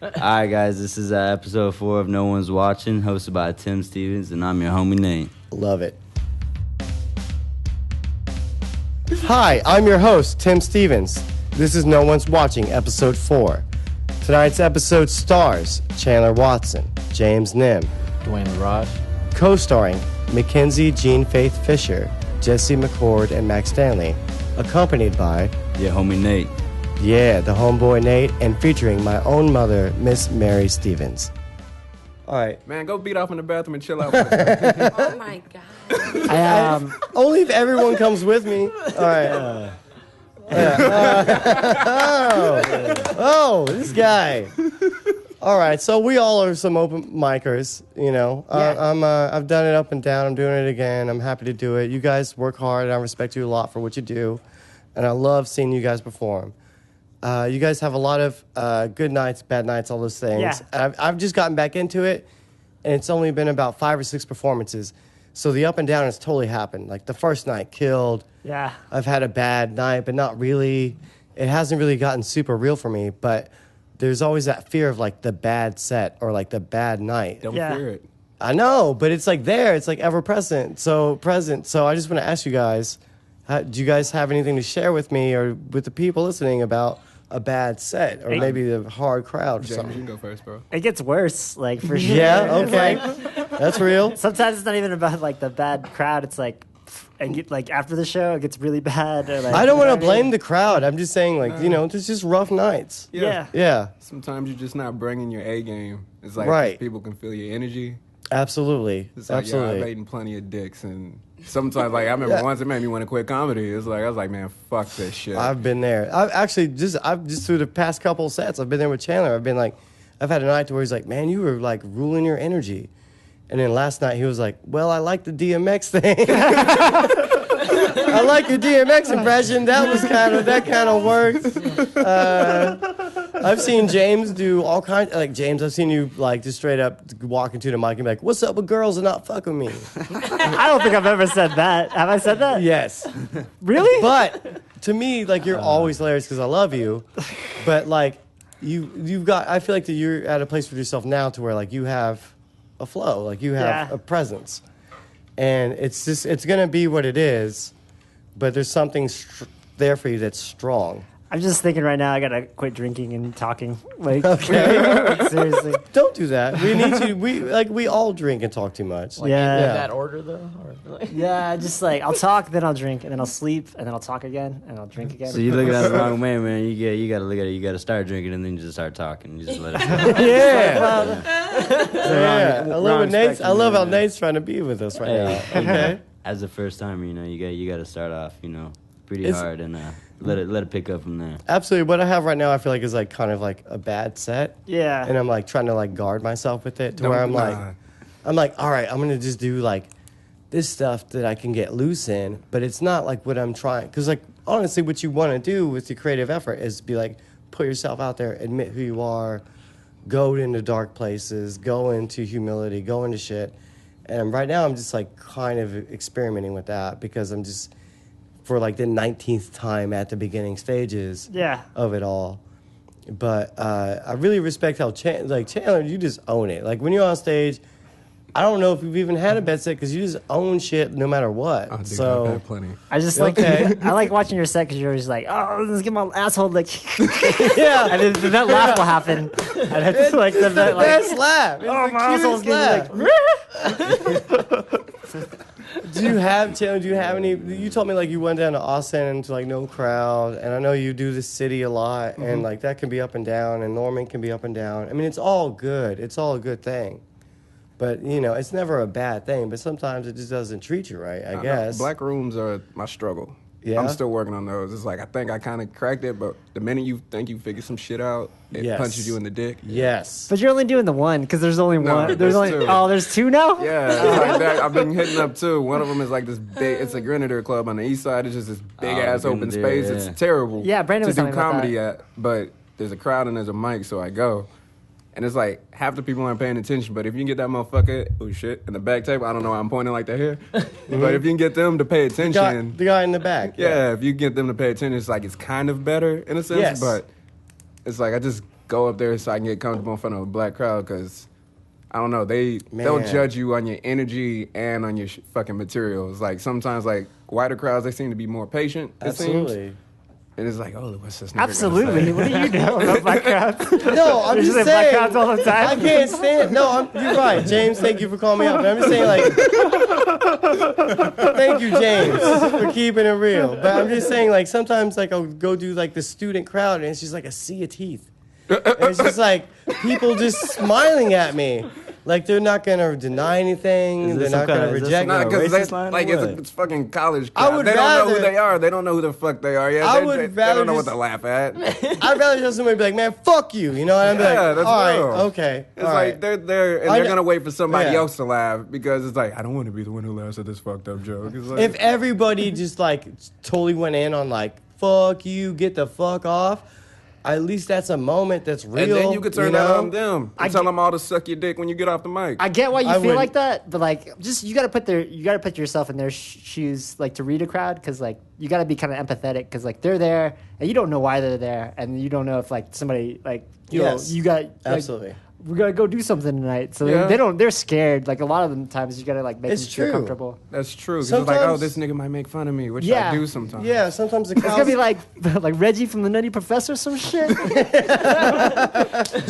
Alright, guys, this is episode 4 of No One's Watching, hosted by Tim Stevens, and I'm your homie Nate. Love it. Hi, I'm your host, Tim Stevens. This is No One's Watching, episode 4. Tonight's episode stars Chandler Watson, James Nim, Dwayne LaRoche, co-starring Mackenzie Jean Faith Fisher, Jesse McCord, and Max Stanley, accompanied by Your homie Nate. the homeboy Nate, and featuring my own mother, Miss Mary Stevens. All right. man, go beat off in the bathroom and chill out. For a second. Oh my God. Only if everyone comes with me. All right. This guy. All right, so we all are some open micers, you know. I've done it up and down. I'm doing it again. I'm happy to do it. You guys work hard, and I respect you a lot for what you do. And I love seeing you guys perform. You guys have a lot of good nights, bad nights, all those things. Yeah. And I've just gotten back into it, and it's only been about 5 or 6 performances. So the up and down has totally happened. Like the first night killed. Yeah. I've had a bad night, but not really. It hasn't really gotten super real for me, but there's always that fear of like the bad set or like the bad night. Don't Yeah. fear it. I know, but it's like there. It's like ever present. So I just want to ask you guys, do you guys have anything to share with me or with the people listening about a bad set or maybe the hard crowd or James, you something? can go first, bro. It gets worse, like for sure. Yeah, It's okay. like- That's real. sometimes it's not even about like the bad crowd. It's like, and get, like after the show, it gets really bad. Or, like, I don't want to you know what I blame mean? the crowd. I'm just saying, like, you know, there's just rough nights. Yeah. Yeah, Sometimes you're just not bringing your A game. It's like Right. people can feel your energy. absolutely. It's like, yeah, I've Absolutely. eaten plenty of dicks, and sometimes, like, I remember once it made me want to quit comedy. It's like I was like, man, fuck this shit. I've been there. I've just through the past couple sets, I've been there with Chandler. I've been like, I've had a night to where he's like, man, you were like ruling your energy. And then last night he was like, well, I like the DMX thing. I like your DMX impression. That kind of worked. I've seen James do all kinds. Like James, I've seen you like just straight up walk into the mic and be like, "What's up with girls and not fucking me?" I don't think I've ever said that. Have I said that? Yes. Really? But to me, like you're always hilarious because I love you. But like you've got, I feel like that you're at a place with yourself now to where like you have a flow, like you have Yeah. a presence, and it's gonna be what it is. But there's something there for you that's strong. I'm just thinking right now. I gotta quit drinking and talking. Like, Okay. like, seriously. Don't do that. We need to. We all drink and talk too much. Yeah. In Yeah. that order, though? Or, like, Yeah, just like I'll talk, then I'll drink, and then I'll sleep, and then I'll talk again, and I'll drink again. So you look at it the wrong way, man. You gotta look at it. You gotta start drinking and then you just start talking. You just let it go. Yeah. Yeah. I love wrong what Nate's. I spectrum, love how man. Nate's trying to be with us right Hey, now. Okay. As the first time, you gotta start off, pretty It's- hard and let it pick up from there. Absolutely. What I have right now, I feel like is like kind of like a bad set. Yeah. And I'm like trying to like guard myself with it to No, where I'm nah. like, all right, I'm gonna just do like this stuff that I can get loose in, but it's not like what I'm trying. Because like honestly, what you want to do with the creative effort is be like put yourself out there, admit who you are, go into dark places, go into humility, go into shit. And right now, I'm just like kind of experimenting with that because I'm just for like the 19th time at the beginning stages Yeah. of it all. But I really respect how Chandler, you just own it. Like when you're on stage, I don't know if you've even had a bad set because you just own shit no matter what. Oh, dude, I've so had plenty. I just like Okay. I like watching your set because you're always like, oh, let's get my asshole like, yeah, and then that laugh will happen, and it's like the the like, best laugh. It's oh, the my asshole's cutest getting laugh. like, Do you have Chandler? Do you have any? You told me like you went down to Austin to like no crowd, and I know you do the city a lot, and like that can be up and down, and Norman can be up and down. I mean, it's all good. It's all a good thing. But it's never a bad thing. But sometimes it just doesn't treat you right. I guess. Black rooms are my struggle. Yeah? I'm still working on those. It's like I think I kind of cracked it, but the minute you think you figured some shit out, it Yes. punches you in the dick. Yes. but you're only doing the one because there's only No, one. There's there's only two. there's two now. Yeah, it's like that. I've been hitting up too. One of them is like this big. It's a Grenadier club on the east side. It's just this big ass open Grenadier, space. yeah. It's terrible. Yeah, Brandon to was do telling me about comedy at, but there's a crowd and there's a mic, so I go. And it's like half the people aren't paying attention, but if you can get that motherfucker, oh shit, in the back table, I don't know why I'm pointing like that here, but if you can get them to pay attention, The guy in the back. yeah, if you get them to pay attention, it's like it's kind of better in a sense, Yes. but it's like I just go up there so I can get comfortable in front of a black crowd because I don't know, they'll judge you on your energy and on your fucking materials. Like sometimes like whiter crowds, they seem to be more patient. Absolutely. And it's like, oh, what's this nigga Absolutely. What do you know about black crowds? No, I'm There's just like saying. black crowds all the time. I can't stand. No, you're right, James. Thank you for calling me out. But I'm just saying, like, thank you, James, for keeping it real. But I'm just saying, like, sometimes, like, I'll go do like the student crowd, and it's just like a sea of teeth. And it's just like people just smiling at me. Like they're not gonna deny anything. They're not gonna reject. Nah, because like it's fucking college I crowd. would They don't know rather- who they are. They don't know who the fuck they are yet. They don't know what to laugh at. I'd rather just somebody be like, "Man, fuck you," you know? And I'd be Yeah, like, that's "All right, real. okay." It's all like right. they're and I they're know- gonna wait for somebody Yeah. else to laugh because it's like I don't want to be the one who laughs at this fucked up joke. It's like, If everybody just like totally went in on like, "Fuck you, get the fuck off," at least that's a moment that's real. and then you could turn that know? on them and tell them all to suck your dick when you get off the mic. I get why you I feel would- like that, but like, just you gotta put yourself in their shoes, like to read a crowd, because like you gotta be kind of empathetic, because like they're there and you don't know why they're there, and you don't know if like somebody like Yes. you got like, Absolutely. we gotta go do something tonight, so Yeah. they're scared. Like a lot of them times you gotta like make It's them feel true. comfortable. That's true. 'Cause it's like, oh, Sometimes- this nigga might make fun of me, which Yeah. I do sometimes. Yeah, sometimes the It's gonna crowd. be like Reggie from the Nutty Professor, or some shit. Do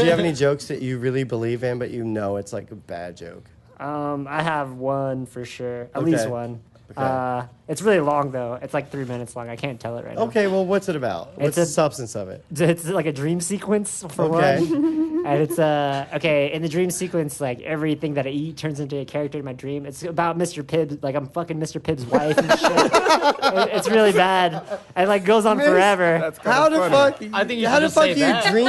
you have any jokes that you really believe in, but you know it's like a bad joke? I have one for sure, at Okay. least one. Okay. It's really long though. It's like 3 minutes long. I can't tell it right now. Okay, well, what's it about? What's a- the substance of it? It's like a dream sequence for Okay. one. And it's okay, in the dream sequence, like everything that I eat turns into a character in my dream. It's about Mr. Pibb, like I'm fucking Mr. Pibb's wife and shit. It's really bad. And like goes on forever. That's kinda How the funny. fuck? I think you how should the just fuck say do you that. dream?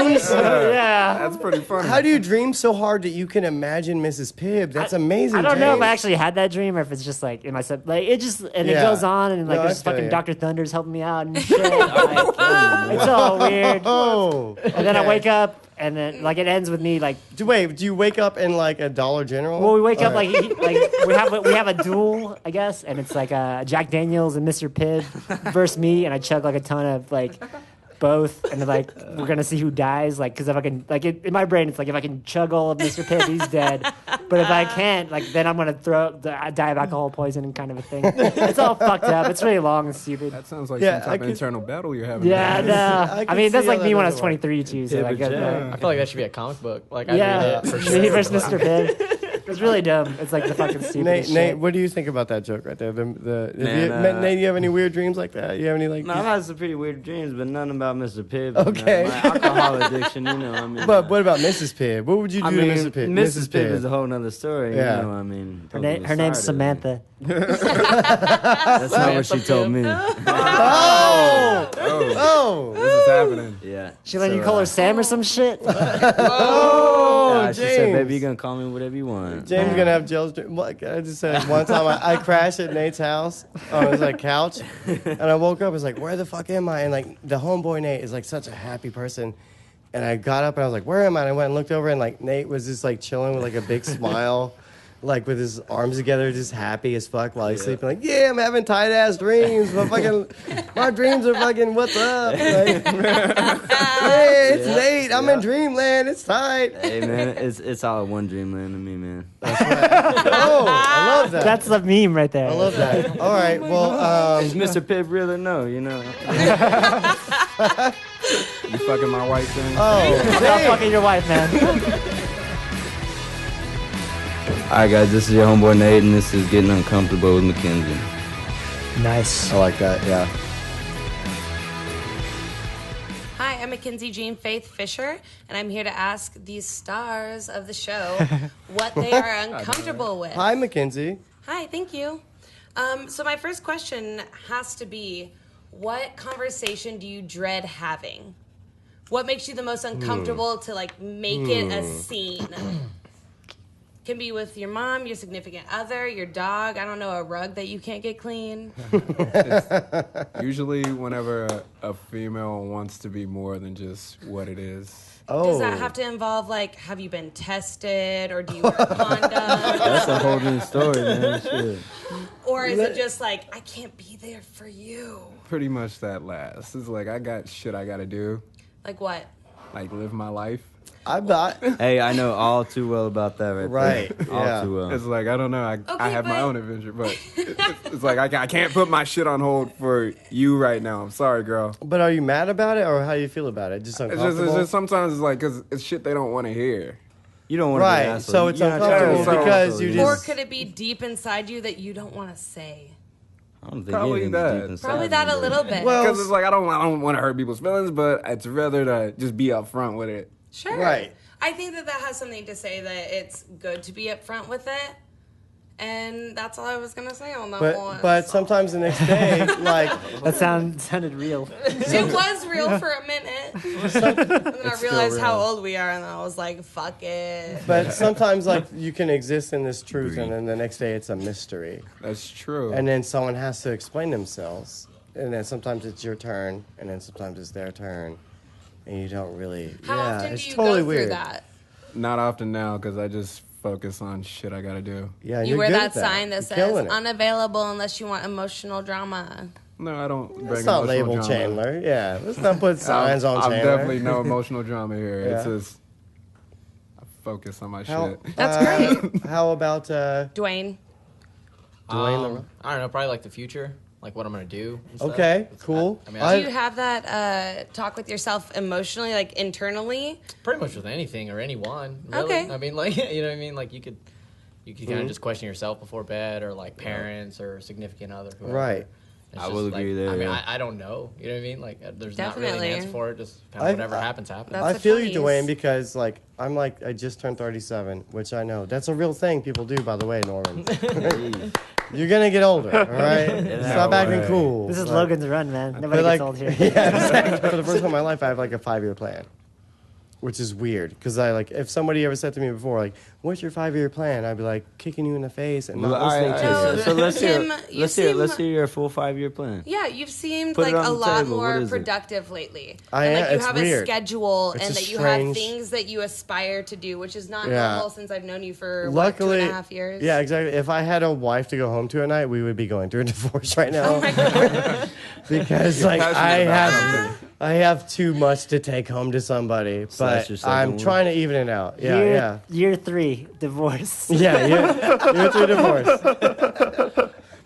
Yeah. That's pretty funny. How do you dream so hard that you can imagine Mrs. Pibb? That's amazing. I don't know if I James. actually had that dream or if it's just like in my like it just and Yeah. it goes on and like No, I there's feel fucking you. Dr. Thunder's helping me out and shit. Like, it's all weird. Oh. And then I okay. wake up and then like it ends with me like Wait, do you wake up in like a Dollar General? well we wake up All right. like we have a duel I guess and it's like Jack Daniels and Mr. Pibb versus me and I chug like a ton of like both and then like we're gonna see who dies like because if I can like in my brain it's like if I can chug all of Mr. Pibb he's dead but if I can't like then I'm gonna die of alcohol poisoning kind of a thing. It's all fucked up. It's really long and stupid. That sounds like Yeah, some I type of could- internal battle you're having. Yeah, there. no. I I, can mean, that's see like how me that when I was doesn't work. 23 too. So Pibb like, or Jack. I feel like that should be a comic book. Like, I yeah, read it for me sure. versus Mr. Pibb. It's really dumb. It's like the fucking stupidest Nate, shit. what do you think about that joke right there? Man, Nate, you have any weird dreams like that? You have any like? No, I've had some pretty weird dreams, but none about Mr. Pibb. Okay. My alcohol addiction, you know. I mean, But what about Mrs. Pibb? What would you do I mean, to Mrs. Pibb? Mrs. Pibb is a whole nother story. Yeah. You know, I mean, Her name's started. Samantha. That's not what she told me. Oh! Oh! This is happening. Yeah. She letting So, you call her Sam or some shit? Oh! she said, James. "Baby, you gonna call me whatever you want." James is gonna have Joe's dream. Like, I just said one time I crashed at Nate's house on his like couch, and I woke up. I was like, "Where the fuck am I?" And like the homeboy Nate is like such a happy person, and I got up and I was like, "Where am I?" And I went and looked over, and like Nate was just like chilling with like a big smile, like with his arms together, just happy as fuck while he's sleeping. Like, yeah, I'm having tight ass dreams. My dreams are fucking what's up? Like, hey, it's Nate. I'm in dreamland. It's tight. Hey man, it's all one dreamland to me, man. Oh, I love that. That's the meme right there. I love that. All right, well, Is Mr. Pibb real or no? You know. You fucking my wife thing. Stop damn. fucking your wife, man. All right, guys, this is your homeboy Nate, and this is Getting Uncomfortable with Mackenzie. Nice. I like that. Yeah. Hi, I'm Mackenzie Jean Faith Fisher, and I'm here to ask these stars of the show what they are uncomfortable with. Hi, Mackenzie. Hi, thank you. So my first question has to be, what conversation do you dread having? What makes you the most uncomfortable to like make it a scene? Can be with your mom, your significant other, your dog, I don't know, a rug that you can't get clean. Usually, whenever a female wants to be more than just what it is. Does that have to involve, like, have you been tested, or do you wear condoms? That's a whole new story, man. Shit. Or is it just like, I can't be there for you? Pretty much that last. It's like, I got shit I gotta do. Like what? Like, live my life. Hey, I know all too well about that Right, there. All yeah. too well. It's like, I don't know. I Okay, have my but- own adventure, but it's like I can't put my shit on hold for you right now. I'm sorry, girl. But are you mad about it, or how do you feel about it? Just It's uncomfortable. just sometimes it's like, because it's shit they don't want to hear. You don't want to be an Right, asshole. so it's You're not trying to be uncomfortable an because asshole, you know? Or just- could it be deep inside you that you don't want to say? I don't think Probably anything's that. deep inside Probably me, that a but- little bit. Well, Because it's like, I don't want to hurt people's feelings, but it's rather to just be upfront with it. Sure. Right. I think that has something to say that it's good to be upfront with it. And that's all I was going to say on that one. But sometimes the next day, like That sounded real. It was real for a minute. And then I realized how old we are, and I was like, fuck it. but sometimes like you can exist in this truth, and then the next day it's a mystery, That's true. and then someone has to explain themselves, and then sometimes it's your turn, and then sometimes it's their turn, and you don't really. How yeah, often it's do you totally go through weird. that? Not often now, because I just focus on shit I got to do. Yeah, You you're wear good that at sign that You're says killing it. unavailable unless you want emotional drama. No, I don't bring Let's not emotional label drama. Chandler. Yeah, let's not put signs on I'm Chandler. definitely no emotional drama here. It's Yeah. just I focus on my How, shit. That's great. How about Dwayne. Dwayne The Rock? I don't know, probably like the future, like what I'm gonna do. and stuff. Okay, cool. I mean, Do I- you have that talk with yourself emotionally, like internally? pretty much with anything or anyone. Really. Okay. I mean, like you know what I mean. Like you could kind Mm-hmm. of just question yourself before bed, or like parents or significant other. Whoever. Right. It's I just, will like, agree there, I mean, yeah. I don't know. You know what I mean? Like there's not really Definitely. an answer for it. Just kind I- of whatever happens, happens. That's I the feel you, 20s. Dwayne, because like I just turned 37, which I know that's a real thing people do, by the way, Norman. You're gonna get older, all right? Stop No acting way. cool. This is Like- Logan's run, man. Nobody but gets like, old here. yeah, exactly. For the first time in my life, I have like a 5-year plan, which is weird because I like if somebody ever said to me before, like, "What's your 5-year plan?" I'd be like, kicking you in the face and not Well, all right, listening all to right, you. so let's hear, Tim, you let's seem- hear your full 5-year plan. Yeah, you've seemed Put it like on a the lot table. What more is it? productive lately. I and am. like you It's have weird. a schedule It's and a that you have strange- things that you aspire to do, which is not Yeah. normal since I've known you for Luckily, 2.5 years. yeah, exactly. If I had a wife to go home to at night, we would be going through a divorce right now. Oh my god. Because like Passionate about I have too much to take home to somebody, Slash but your second I'm one. trying to even it out. Yeah, year, yeah, Year 3, divorce. yeah. You're through divorce.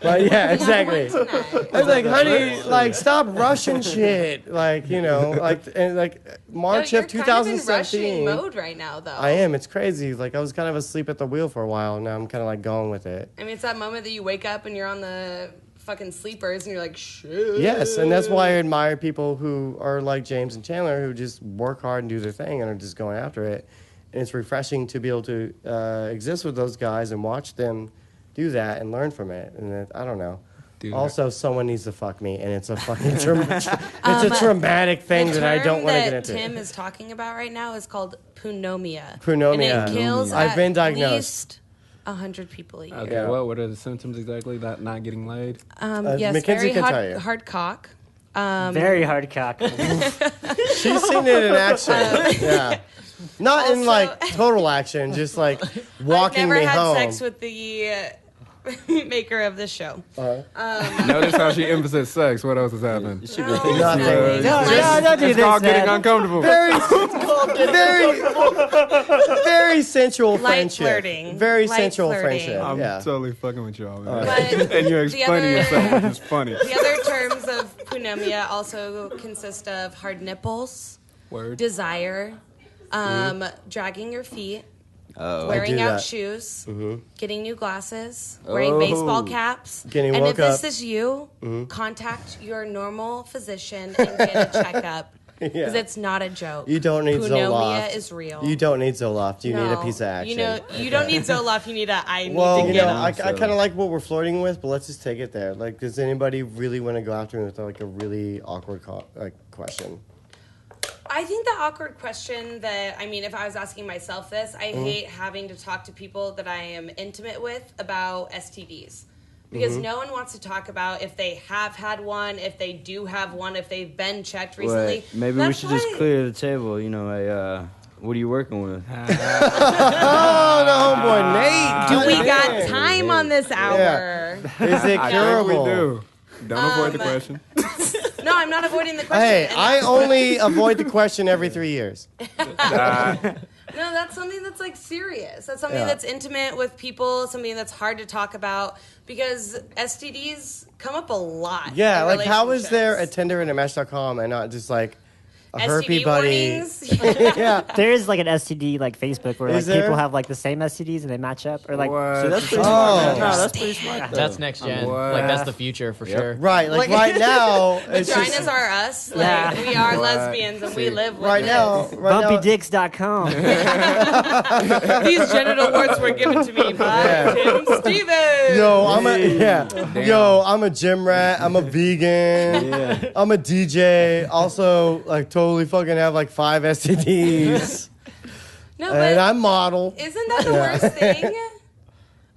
But yeah, exactly. I was like, honey, like stop rushing shit. Like like and like March No, of you're kind of in rushing 2017. mode right now, though. I am. It's crazy. Like I was kind of asleep at the wheel for a while, and now I'm kind of like going with it. I mean, it's that moment that you wake up and you're on the fucking sleepers and you're like, shit. Yes, and that's why I admire people who are like James and Chandler, who just work hard and do their thing and are just going after it. And it's refreshing to be able to exist with those guys and watch them do that and learn from it. And I don't know. Dude, Also, someone needs to fuck me, and it's a fucking it's a traumatic thing The that I don't term want to that get into. Tim is talking about right now is called pneumonia. Pneumonia. And it kills I've at been diagnosed. least 100 people a year. Okay, Yeah. what are the symptoms exactly? That not getting laid? Yes, Mackenzie very can tell you. hard cock. Very hard cock. She's seen it in action. Yeah. Not in Also- like total action, just like walking I've never me had home. sex with the maker of this show. Notice how she emphasized sex. What else has happened? You should be No. thinking Nothing. about- don't do It's this, called getting man. uncomfortable. Very sensual Light friendship. flirting. Very Light sensual flirting. friendship. I'm yeah. totally fucking with y'all, man. But And you're the explaining other- yourself, which is funny. The other terms of pneumonia also consist of hard nipples, Word. desire, dragging your feet, Oh, wearing do out that. shoes, getting new glasses, wearing Oh. baseball caps. Getting and woke if this up. is you, contact your normal physician and get a checkup. Because Yeah. it's not a joke. You don't need Pneumonia Zoloft. is real. You don't need Zoloft. You need a No. piece of action. You don't need Zoloft. You need I need Well, to you get know, up. I So- kind of like what we're flirting with, but let's just take it there. Like, does anybody really want to go after me with like a really awkward question? I think the awkward question that, I mean, if I was asking myself this, I hate having to talk to people that I am intimate with about STDs. Because no one wants to talk about if they have had one, if they do have one, if they've been checked recently. Wait, maybe we That's should just why- clear the table. You know, what are you working with? Oh, the homeboy Nate. Do we got Dang. time on this hour? Is it I think we curable? do. Don't avoid the question. No, I'm not avoiding the question. Hey, And I only avoid the question every 3 years. No, that's something that's like serious. That's something Yeah. that's intimate with people, something that's hard to talk about because STDs come up a lot. Yeah, in like how is there a relationships. Tinder and a Match.com and not just like a STD herpy buddy? warnings? Yeah. There is like an STD like Facebook where like Is there? people have like the same STDs and they match up or like. What? So that's pretty Oh. smart. No, that's pretty smart. Though. That's next gen. What? Like that's the future for sure. Right, like right now, it's Vaginas just, are us. Like Yeah. we are What? lesbians and we live with right it. now, right now, BumpyDicks.com. These genital warts were given to me by Tim Stevens. Yo, I'm a gym rat. I'm a vegan. I'm a DJ. Also, like totally fucking have like 5 STDs, No, and but I'm model. isn't that the worst thing?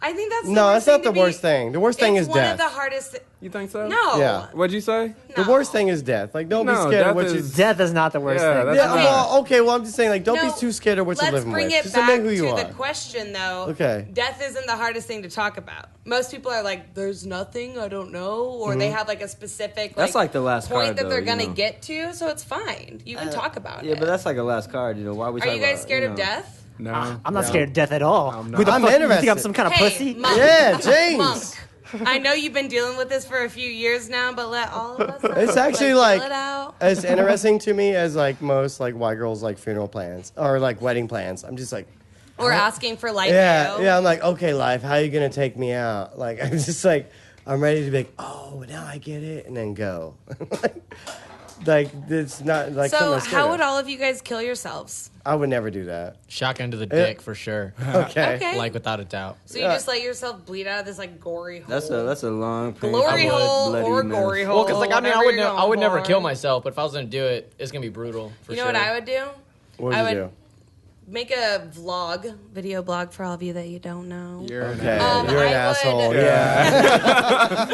I think that's the No, worst that's not thing the to be- worst thing. The worst thing It's is one death. of the hardest. You think so? No. Yeah. What'd you say? The No. worst thing is death. Like, don't be No, scared of death what you. is- Death is not the worst Yeah, thing. that's Yeah, not- well, okay. Well, I'm just saying, like, don't No, be too scared of what you're Let's living bring with. it Just back admit who you to are. the question, though. Okay. Death isn't the hardest thing to talk about. Most people are like, "There's nothing, I don't know," or they have like a specific That's like the last point card, that they're though, gonna you know. get to. So it's fine. You can talk about Yeah, it. but that's like a last card. You know, why we? Are talk you guys about, scared you of know. death? No. I'm not scared of death at all. I'm not. Who the I'm fuck, you think I'm interested. some kind of Hey, pussy? Monk. Yeah, James. Monk. I know you've been dealing with this for a few years now, but let all of us know. It's actually feel like it out. as interesting to me as like most like white girls like funeral plans or like wedding plans. I'm just like, Or asking for life. yeah, mail. yeah. I'm like, okay, life, how you gonna take me out? Like, I'm just like, I'm ready to be like, oh, now I get it, and then go. like it's not like. So something I'm scared how of. would all of you guys kill yourselves? I would never do that. Shotgun to the dick for sure. Okay. Okay. Like without a doubt. So you just let yourself bleed out of this like gory hole. That's a long glory painful, hole bloody or mess. gory hole. Well, because like I mean, whatever you're I would going never for. kill myself, but if I was gonna do it, it's gonna be brutal for You know sure. what I would do? What I would you would make a vlog, video blog for all of you that you don't know. You're do? Okay, Um, you're an I would- asshole. Yeah,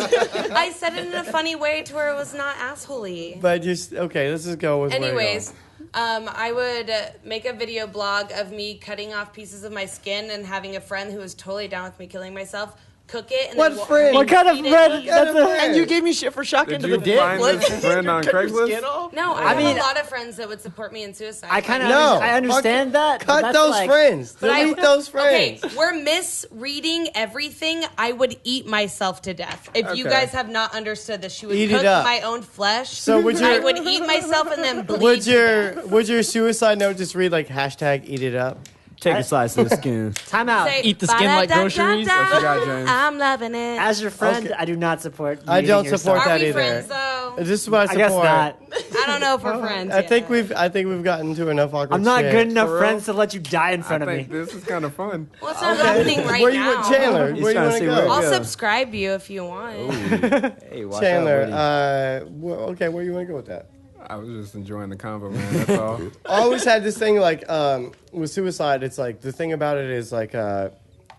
I said it in a funny way to where it was not assholey. but just okay. Let's just go with. where you're Anyways, going. I would make a video blog of me cutting off pieces of my skin and having a friend who was totally down with me killing myself cook it. And What then friend? What kind of feed it- red? That's a, friend? And you gave me shit for shotgun Did to you the dick. find What? this friend on Cut your Craigslist? skin off? No, I I have mean- a lot of friends that would support me in suicide. I kind of No, I understand that. but Cut that's those like, friends. But I- Delete those friends. Okay, we're misreading everything. I would eat myself to death. If you Okay. guys have not understood that she would Eat it cook up. my own flesh, So would I your- would eat myself and then bleed. Would your suicide note just read like hashtag eat it up? Take a slice of the skin. Time out. Say, Eat the skin like groceries? "Ba-da-da-da-da, What you got, James? I'm loving it. As your friend, Okay. I do not support. You I eating don't yourself. support Are that we either. friends though? This is what I I guess support. not. I don't know if we're friends. I think yet. we've gotten to enough awkward. I'm not shit. good enough For real? friends to let you die in I front of me. think this is kind of fun. Well, it's not happening right Where you now. want Chandler? He's Where you trying to want to see go? where- I'll Yeah. subscribe you if you want. Hey, watch Chandler, out, buddy. okay, where you want to go with that? I was just enjoying the convo, man. That's all. I always had this thing like with suicide. It's like the thing about it is like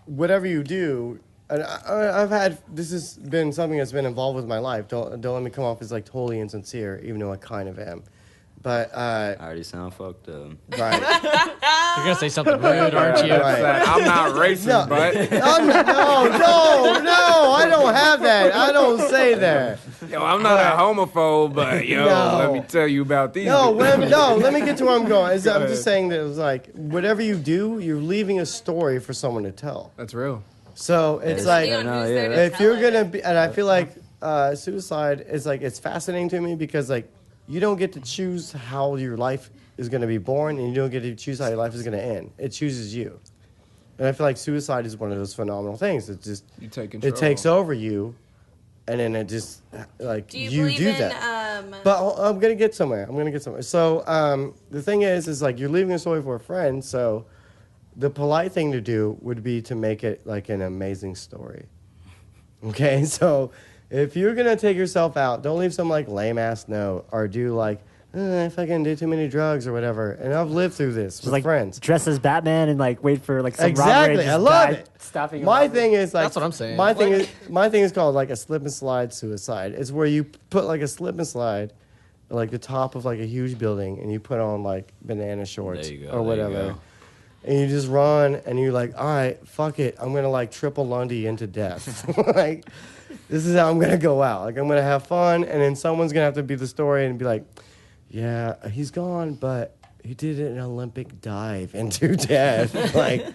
whatever you do. And I've had this has been something that's been involved with my life. Don't let me come off as like totally insincere, even though I kind of am. But I already sound fucked up. right. You're gonna say something rude, aren't you? Right. I'm not racist, No. but No, I don't have that. I don't say that. yo, I'm not a homophobe, but yo, No. let me tell you about these. No, dudes. let me get to where I'm going. I'm ahead. just saying that it was like whatever you do, you're leaving a story for someone to tell. That's real. So it's Yes, like Depending on no, who's yeah, there to if tell you're it. gonna be, and I feel like suicide is like it's fascinating to me because like you don't get to choose how your life is gonna be born, and you don't get to choose how your life is gonna end. It chooses you. And I feel like suicide is one of those phenomenal things. It just You take control. it takes over you, and then it just like Do you you believe do in that. But I'm gonna get somewhere. So the thing is like you're leaving a story for a friend. So the polite thing to do would be to make it like an amazing story. Okay, so if you're gonna take yourself out, don't leave some like lame ass note or do like I fucking did too many drugs or whatever. And I've lived through this Just with like friends. dress as Batman and like wait for like some robbery. Exactly, and I just love die it. Stopping a My robbery. thing is like That's what I'm saying. My thing is called like a slip and slide suicide. It's where you put like a slip and slide, like the top of like a huge building, and you put on like banana shorts There you go, or there you whatever, go. and you just run and you're like, all right, fuck it, I'm gonna like triple Lundy into death, like. this is how I'm gonna go out. Like I'm gonna have fun, and then someone's gonna have to be the story and be like, yeah, he's gone, but he did an Olympic dive into death. Like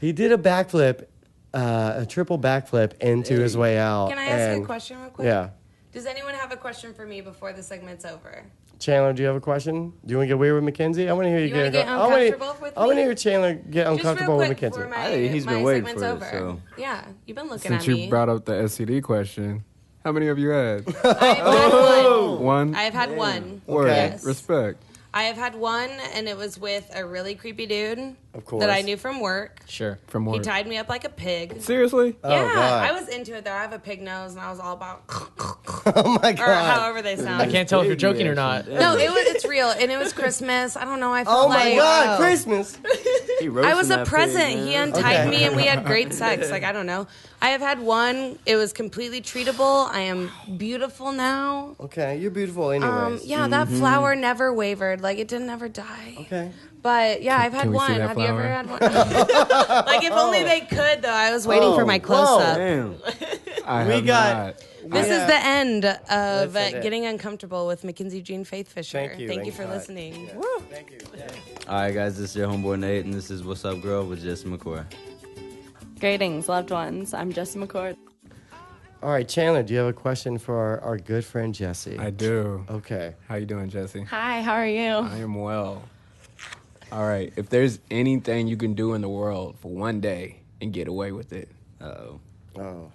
he did a backflip, a triple backflip into his way out. Can I ask you a question real quick? Yeah. Does anyone have a question for me before the segment's over? Chandler, do you have a question? Do you want to get weird with Mackenzie? I want to hear you, You wanna get uncomfortable with I want to me? hear Chandler get uncomfortable with Just real Mackenzie. quick before I think he's my been waiting segment's for it, over. so. Yeah, you've been looking Since at me. you brought up the STD question, how many of you had? I've had one. One? I've had one. Word. Yes. Respect. I have had one, and it was with a really creepy dude Of course. that I knew from work. Sure. From He work. tied me up like a pig. Seriously? Oh, Yeah, God. I was into it though. I have a pig nose, and I was all about, Oh my or God. however they sound. I can't tell if you're joking or not. No, it's real, and it was Christmas. I don't know. I felt Oh my like God, Christmas. He I roasting was a that present. pig, He man. untied Okay. me, and we had great sex. Like I don't know. I have had one. It was completely treatable. I am beautiful now. Okay, you're beautiful anyways. Yeah, that flower never wavered. Like it didn't ever die. Okay. But yeah, I've had can we see one. that Have you ever flower? had one? Like if only they could though. I was waiting for my Whoa. close up. Damn. I We have got- not. This is the end of That's it. Getting Uncomfortable with Mackenzie Jean Faith Fisher. Thank you. Thank you Thank for you. listening. Thank you. Yeah. All right, guys, this is your homeboy Nate, and this is What's Up, Girl with Jesse McCoy. Greetings, loved ones. I'm Jesse McCord. All right, Chandler, do you have a question for our good friend Jesse? I do. Okay. How you doing, Jesse? Hi, how are you? I am well. All right. If there's anything you can do in the world for one day and get away with it, Uh-oh. Oh.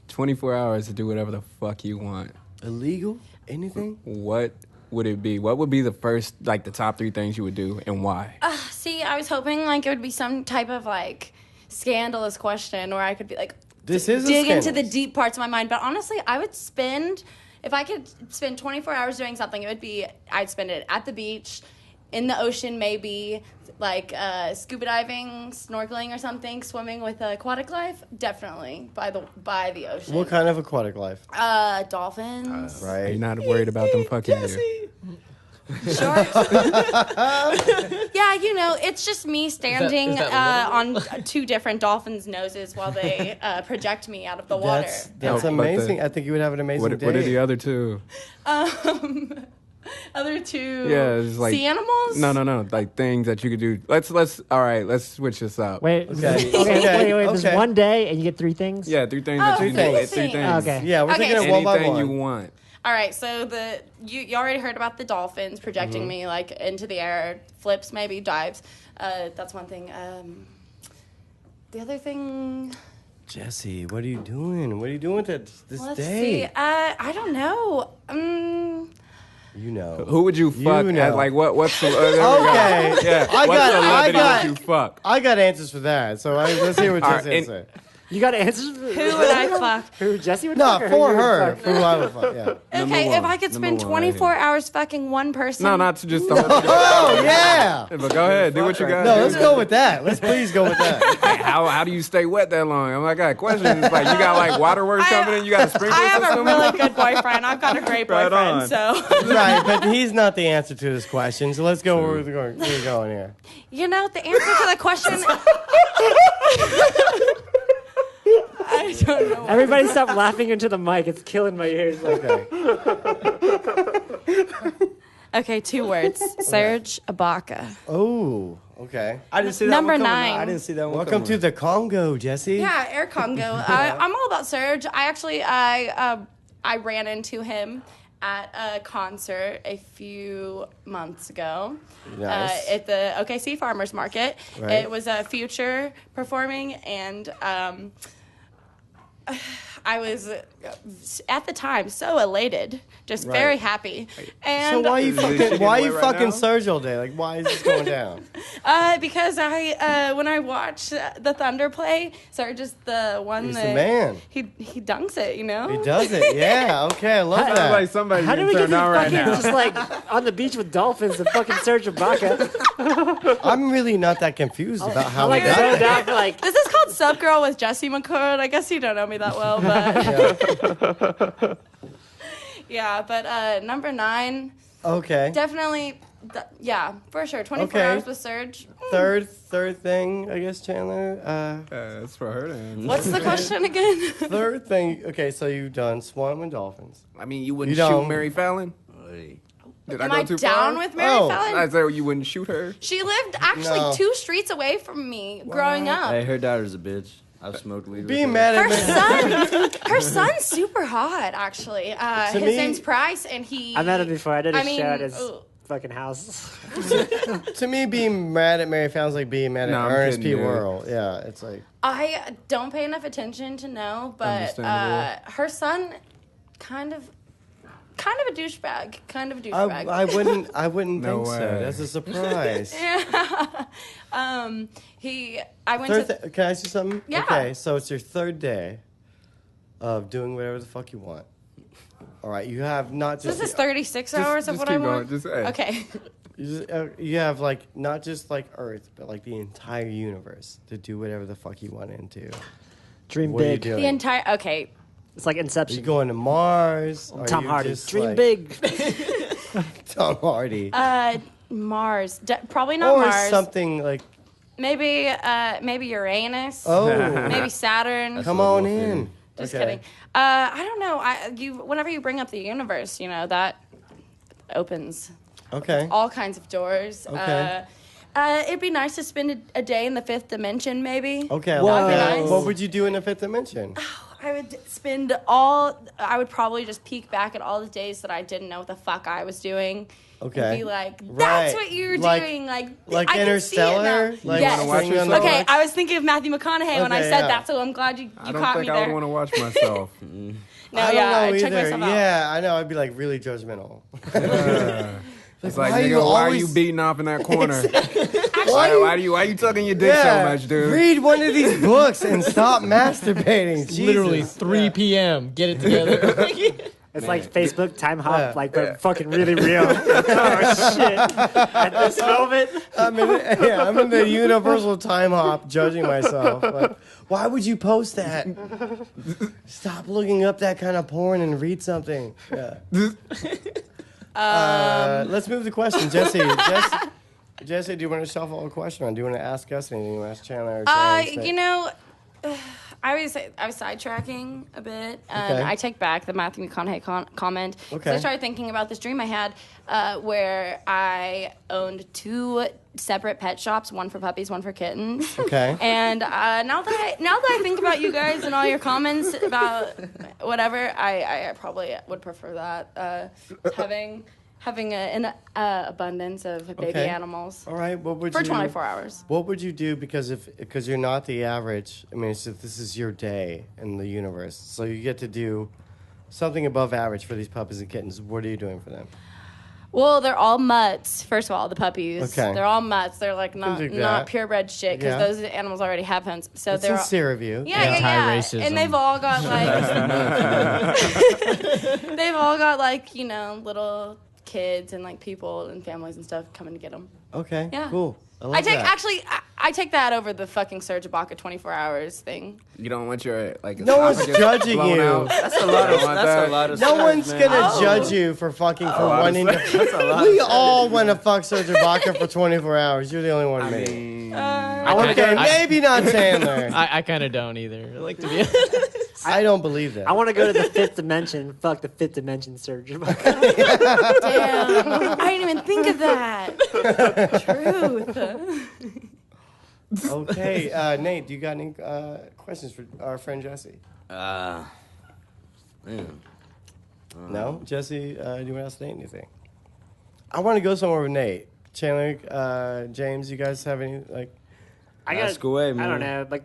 24 hours to do whatever the fuck you want, Illegal? Anything? what would it be? What would be the first, like the top 3 things you would do and why? See, I was hoping like it would be some type of like scandalous question where I could be like This is a dig into scandal. the deep parts of my mind. But honestly, I would spend if I could spend 24 hours doing something, it would be I'd spend it at the beach, in the ocean maybe, like scuba diving, snorkeling or something, swimming with aquatic life, definitely by the ocean. What kind of aquatic life? Dolphins. You're Right. not worried about them fucking you. Sharks. Yeah, you know, it's just me standing is that on 2 different dolphins' noses while they project me out of the water. That's No, but amazing. I think you would have an amazing day. What are the other 2? Other 2 Yeah, it's like sea animals? No. Like things that you could do. All right, let's switch this up. Wait, Okay. wait. There's Okay. one day and you get 3 things? Yeah, 3 things that you can do. things. 3 things. Okay. Yeah, we're Okay, taking it one by Anything one. you want. All right, so you already heard about the dolphins projecting Mm-hmm. me like into the air, flips, maybe dives. That's one thing. The other thing, Jesse, what are you doing? What are you doing with this let's day? see. I don't know. You know. Who would you fuck? know. At, like what's the? There we Okay. go. Yeah. I what's got- the I celebrity got- would you fuck? I got answers for that, so let's hear what All Jesse right, has to say. You got answers? Who would I fuck? Who Jesse would No, fuck or who for you would her. fuck? For who I would fuck, yeah. Okay, one. if I could Number spend one right 24 here. hours fucking one person. No, not to just. Oh, yeah. But go ahead, do what you got. No, let's go with that. Let's please go with that. How do you stay wet that long? I'm like, I got questions. Like you got like waterworks coming in. You got a sprinkler I have system. a really good boyfriend. I've got a great Right boyfriend, on. so Right, but he's not the answer to this question, so let's go where we're going here. you know the answer to the question. I don't know. Everybody stop laughing into the mic. It's killing my ears. Okay. Okay, 2 words. Serge Ibaka. Oh, okay. I didn't see that Number one coming. 9. I didn't see that one Welcome to coming. the Congo, Jesse. Yeah, Air Congo. I'm all about Serge. I ran into him at a concert a few months ago Nice. at the OKC Farmers Market. Right. It was a Future performing, and I was at the time so elated, just Right. very happy. So And why are you Is this fucking getting why are away you right fucking now? Serge all day? Like why is this going down? because I when I watch the Thunder play, Serge is the one He's the that man. he dunks it, you know. He does it. Yeah, okay, I love Sounds that. like somebody's How did getting we get turned on right fucking now. just like on the beach with dolphins and fucking Serge Ibaka? I'm really not that confused about how I'm we like got zoned there. out for like This is called Sub Girl with Jesse McCord. I guess you don't know me that well, but yeah. But number 9, Okay. definitely Yeah, for sure. 24 Okay. hours with Surge. Third thing, I guess, Chandler. That's for her to answer. What's the question again? Third thing. Okay, so you've done Swim and Dolphins. I mean, you wouldn't You shoot don't- Mary Fallon? Did Am I I go too down far? with Mary Oh. Fallon? I said you wouldn't shoot her. She lived actually No. 2 streets away from me growing up. Hey, her daughter's a bitch. I've smoked weed with Being her. mad Her at me. son, her son's super hot. Actually, his me- name's Price, and he. I met him before. I did a I mean, show at his ugh. fucking house. To me, being mad at Mary Fallon's like being mad No, at I'm Ernest kidding, P. dude. Worrell. Yeah, it's like I don't pay enough attention to know, but Understandable. her son, kind of a douchebag. Kind of a douchebag. I wouldn't No think so. way. That's a surprise. I went to. Can I ask you something? Yeah. Okay, so it's your third day of doing whatever the fuck you want. All right, you have not just. This is 36 hours of just what keep I want. going. Just, hey. Okay. You have like not just like Earth, but like the entire universe to do whatever the fuck you want into. Dream What are you big. doing? The entire. Okay. It's like Are you Inception. going to Mars? Are Tom you Hardy. just, Dream like, big. Tom Hardy. Mars. Probably not or Mars. something like. Maybe Uranus. Oh, Maybe Saturn. come on in. Just Okay. kidding. I don't know. Whenever you bring up the universe, that opens Okay. all kinds of doors. Okay. It'd be nice to spend a day in the 5th dimension, maybe. Okay. I Whoa. like that. Nice. What would you do in the fifth dimension? I would probably just peek back at all the days that I didn't know what the fuck I was doing. Okay. And be like, that's Right. what you're Like- doing. Like Like I can see it now. Interstellar? Like Yes. wanna watch String on the yourself? Okay, Box? I was thinking of Matthew McConaughey when I Okay, said yeah. that, so I'm glad you I don't caught think me I would there. want to watch myself. No, I don't know I checked either. myself out. Yeah, I know. I'd be like really judgmental. It's like, why nigga, you why are always- you beating off in that corner? Why Why you tucking your dick so much, dude? Read one of these books and stop masturbating. Jesus. Literally 3 p.m. Get it together. It's like Facebook time hop, Yeah. but fucking really real. Oh shit! At this moment, I'm in the universal time hop, judging myself. Like, why would you post that? Stop looking up that kind of porn and read something. Yeah. Let's move the question, Jesse. Jesse, do you want to shuffle a question, or do you want to ask us anything? You want to ask Chandler? Or James? I was sidetracking a bit, and Okay. I take back the Matthew McConaughey comment. 'Cause Okay. I started thinking about this dream I had, where I owned 2 separate pet shops, one for puppies, one for kittens. Okay. And now that I think about you guys and all your comments about whatever, I probably would prefer that having an abundance of baby Okay. animals All right. What would for you 24 hours. What would you do because you're not the average? I mean, this is your day in the universe, so you get to do something above average for these puppies and kittens. What are you doing for them? Well, they're all mutts. First of all, the puppies. Okay. They're all mutts. They're like do not that. purebred shit because Yeah. those animals already have homes. So It's they're all, sincere of you. yeah, Anti-racism. and they've all got like little kids and like people and families and stuff coming to get them. Okay. Yeah. Cool. I love that. I take that over the fucking Serge Ibaka 24 hours thing. You don't want your No one's esophagus judging blown you. out? That's a lot of. You don't want That's that? a lot of. No stuff, one's man. gonna judge you for fucking for wanting to. That's a lot. We of all want to fuck Serge Ibaka for 24 hours. You're the only one. I Me. mean, Okay, maybe not Chandler. I kind of don't either. Like to be. I don't believe that. I want to go to the 5th dimension. Fuck the 5th dimension surgery. Damn, I didn't even think of that. Truth. Okay, Nate, do you got any questions for our friend Jesse? Man. No, Jesse, do you want to ask Nate anything? I want to go somewhere with Nate. Chandler, James, you guys have any like? I Ask away, I man. don't know, like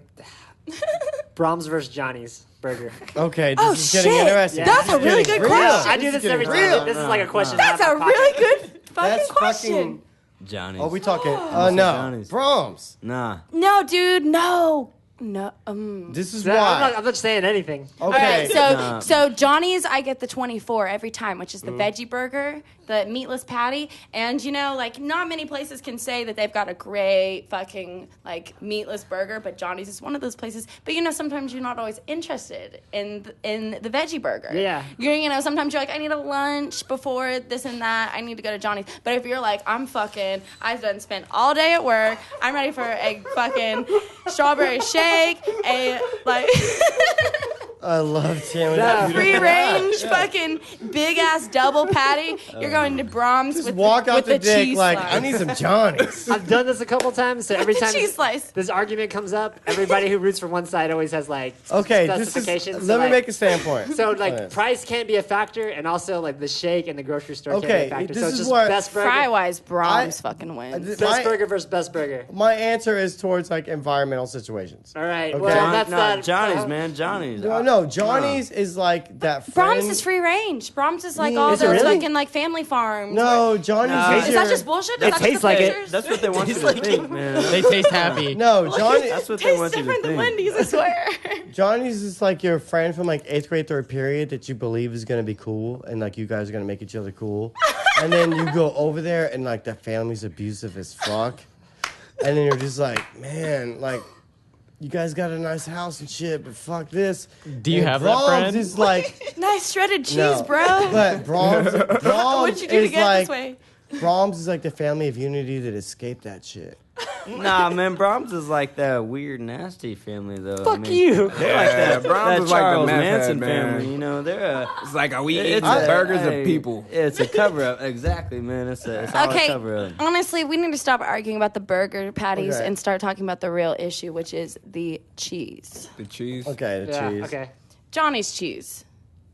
Brahms versus Johnny's burger. Okay, this Oh, is getting shit. interesting. Yeah. This That's is a really getting good real. question. I do this every time. real. This is like a question. That's I a have in my really pocket. good fucking That's question. fucking. Johnny's. Are we talking? What's No, Johnny's? Brahms. Nah. No, dude, no. This is I'm why. not saying anything. Okay. All right, so Johnny's, I get the 24 every time, which is the veggie burger. the meatless patty. And, like, not many places can say that they've got a great fucking, like, meatless burger, but Johnny's is one of those places. But, sometimes you're not always interested in the veggie burger. Yeah. Sometimes you're like, I need a lunch before this and that. I need to go to Johnny's. But if you're like, I've done spent all day at work. I'm ready for a fucking strawberry shake, I love Tim. free range fucking big ass double patty. You're going to Brahms Just with walk the, out with the dick cheese like, slice. I need some Johnny's. I've done this a couple times, so every time cheese slice. this argument comes up, everybody who roots for one side always has like Okay, this specifications. is, So, let me like- make a standpoint. So like Okay. price can't be a factor, and also like the shake in the grocery store can't Okay, be a factor. this So it's is just what- best burger, Fry-wise, Brahms I- fucking wins. best burger versus best burger. My answer is towards like environmental situations. All right, Okay. well that's no, not Johnny's, man. Johnny's. No, Johnny's is like that friend. Brahms is free range. Brahms is like all Is it those really? fucking like family farms. No, Johnny's No. is Is your, that just bullshit? It Is that just tastes the like it. pictures? That's what they want you to think, man. They taste happy. No, Johnny. That's what they Tastes want you to different than think. Wendy's, I swear. Johnny's is like your friend from like 8th grade, 3rd period that you believe is gonna be cool, and like you guys are gonna make each other cool, and then you go over there and like the family's abusive as fuck, and then you're just like, man, like. You guys got a nice house and shit, but fuck this. Do you And have that Brahms friend? is like, Nice shredded cheese, no. bro. But Brahms What'd you do to is get like, this way? Brahms is like the family of unity that escaped that shit. Nah, man. Brahms is like that weird, nasty family, though. fuck you. They're like that, Brahms that is like the Charles meth head, Manson man. family. They're a. It's like, are we It's eating a- burgers hey, of people? It's a cover up, exactly, man. It's all a Okay, cover up. honestly, we need to stop arguing about the burger patties Okay. and start talking about the real issue, which is the cheese. The cheese. Okay, the Yeah, cheese. okay. Johnny's cheese.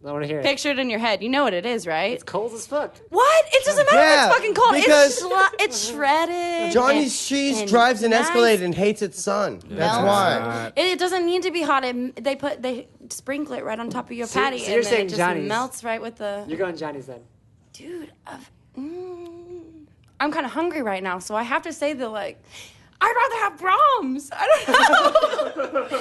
I want to hear it. Picture it in your head. You know what it is, right? It's cold as fuck. What? It doesn't matter Yeah, if it's fucking cold. because- It's shredded. Johnny's and- cheese and drives an nice. Escalade and hates its son. That's Melts. why. It doesn't need to be hot. They sprinkle it right on top of your So- patty, so and you're then saying it just Johnny's. melts right with the. You're going Johnny's then. Dude, I'm kind of hungry right now, so I have to say that like, I'd rather have Brahms. I don't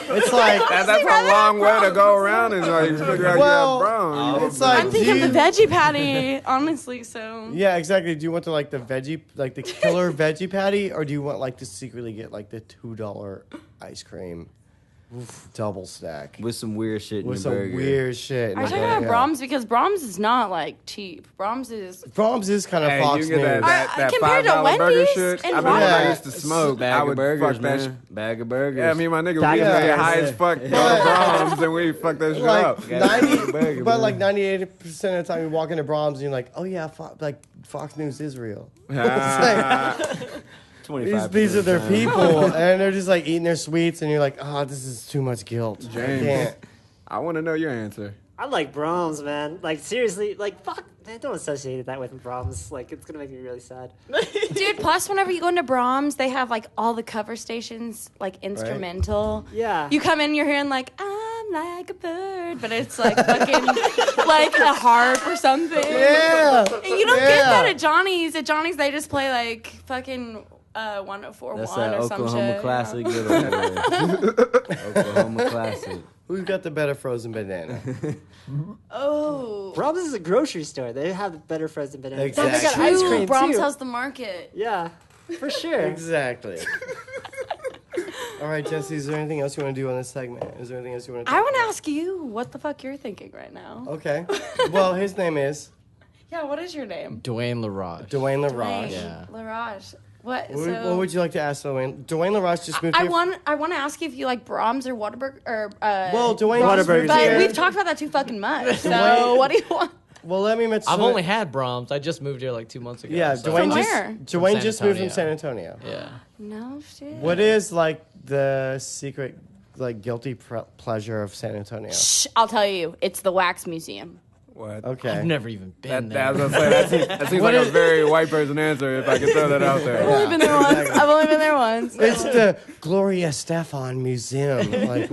know. It's like, That's I'd a rather long have way to Brahms. go around and like figure out Well, you have brown. it's like, I'm do thinking you, of the veggie patty, honestly. So yeah, exactly. Do you want the veggie, like the killer veggie patty, or do you want like to secretly get like the $2 ice cream double stack With some weird shit in with your some burger. weird shit? in are you it? talking about Yeah. Brahms because Brahms is not like cheap. Brahms is. Brahms is kind of Hey, Fox you get that, News. that Compared to $5 burger Wendy's shit. and I remember Wendy's. I used to smoke. Bag I of would burgers, fuck that man. shit. Bag of burgers. Yeah, me and my nigga, Bag we of used to get burgers. high as fuck, go to Brahms, and we fuck that shit Like up. 90, burger, but man. like 98% of the time you walk into Brahms and you're like, oh yeah, like Fox News is real. It's like, 25%. these are their people, and they're just like eating their sweets, and you're like, oh, this is too much guilt. I James. can't. I want to know your answer. I like Brahms, man. Like seriously, like fuck, man, don't associate that with Brahms. Like it's gonna make me really sad. Dude, plus whenever you go into Brahms, they have like all the cover stations, like instrumental. Yeah. You come in, you're hearing like, I'm like a bird, but it's like fucking like a harp or something. Yeah. And you don't Yeah. get that at Johnny's. At Johnny's, they just play like fucking 1041 That's that or some Oklahoma shit. classic. Good over there. Oklahoma classic. Who's got the better frozen banana? Oh. Brahms is a grocery store. They have better frozen bananas. Exactly. They got True. ice cream Brahms too. has the market. Yeah, for sure. Exactly. All right, Jesse, is there anything else you want to do on this segment? Is there anything else you want to I want to ask you what the fuck you're thinking right now. Okay. Well, his name is Yeah, what is your name? Dwayne LaRoche. Dwayne LaRoche. Yeah. LaRoche. What? What would you like to ask Dwayne? Dwayne LaRoche just moved I here. want to ask you if you like Brahms or Whataburger or Well, Dwayne just Whataburger. moved but here. we've talked about that too fucking much. So Dwayne- what do you want? Well, let me mention. I've only had Brahms. I just moved here like 2 months ago. Yeah, so- Dwayne From just where? Dwayne San just moved from Antonio. San Antonio. Yeah. No shit. What is like the secret, like guilty pleasure of San Antonio? Shh, I'll tell you. It's the Wax Museum. What? Okay. I've never even been there. I was gonna say, that seems like a very white person answer if I could throw that out I've there. only been there once. I've only been there once. It's the Gloria Stefan Museum. Like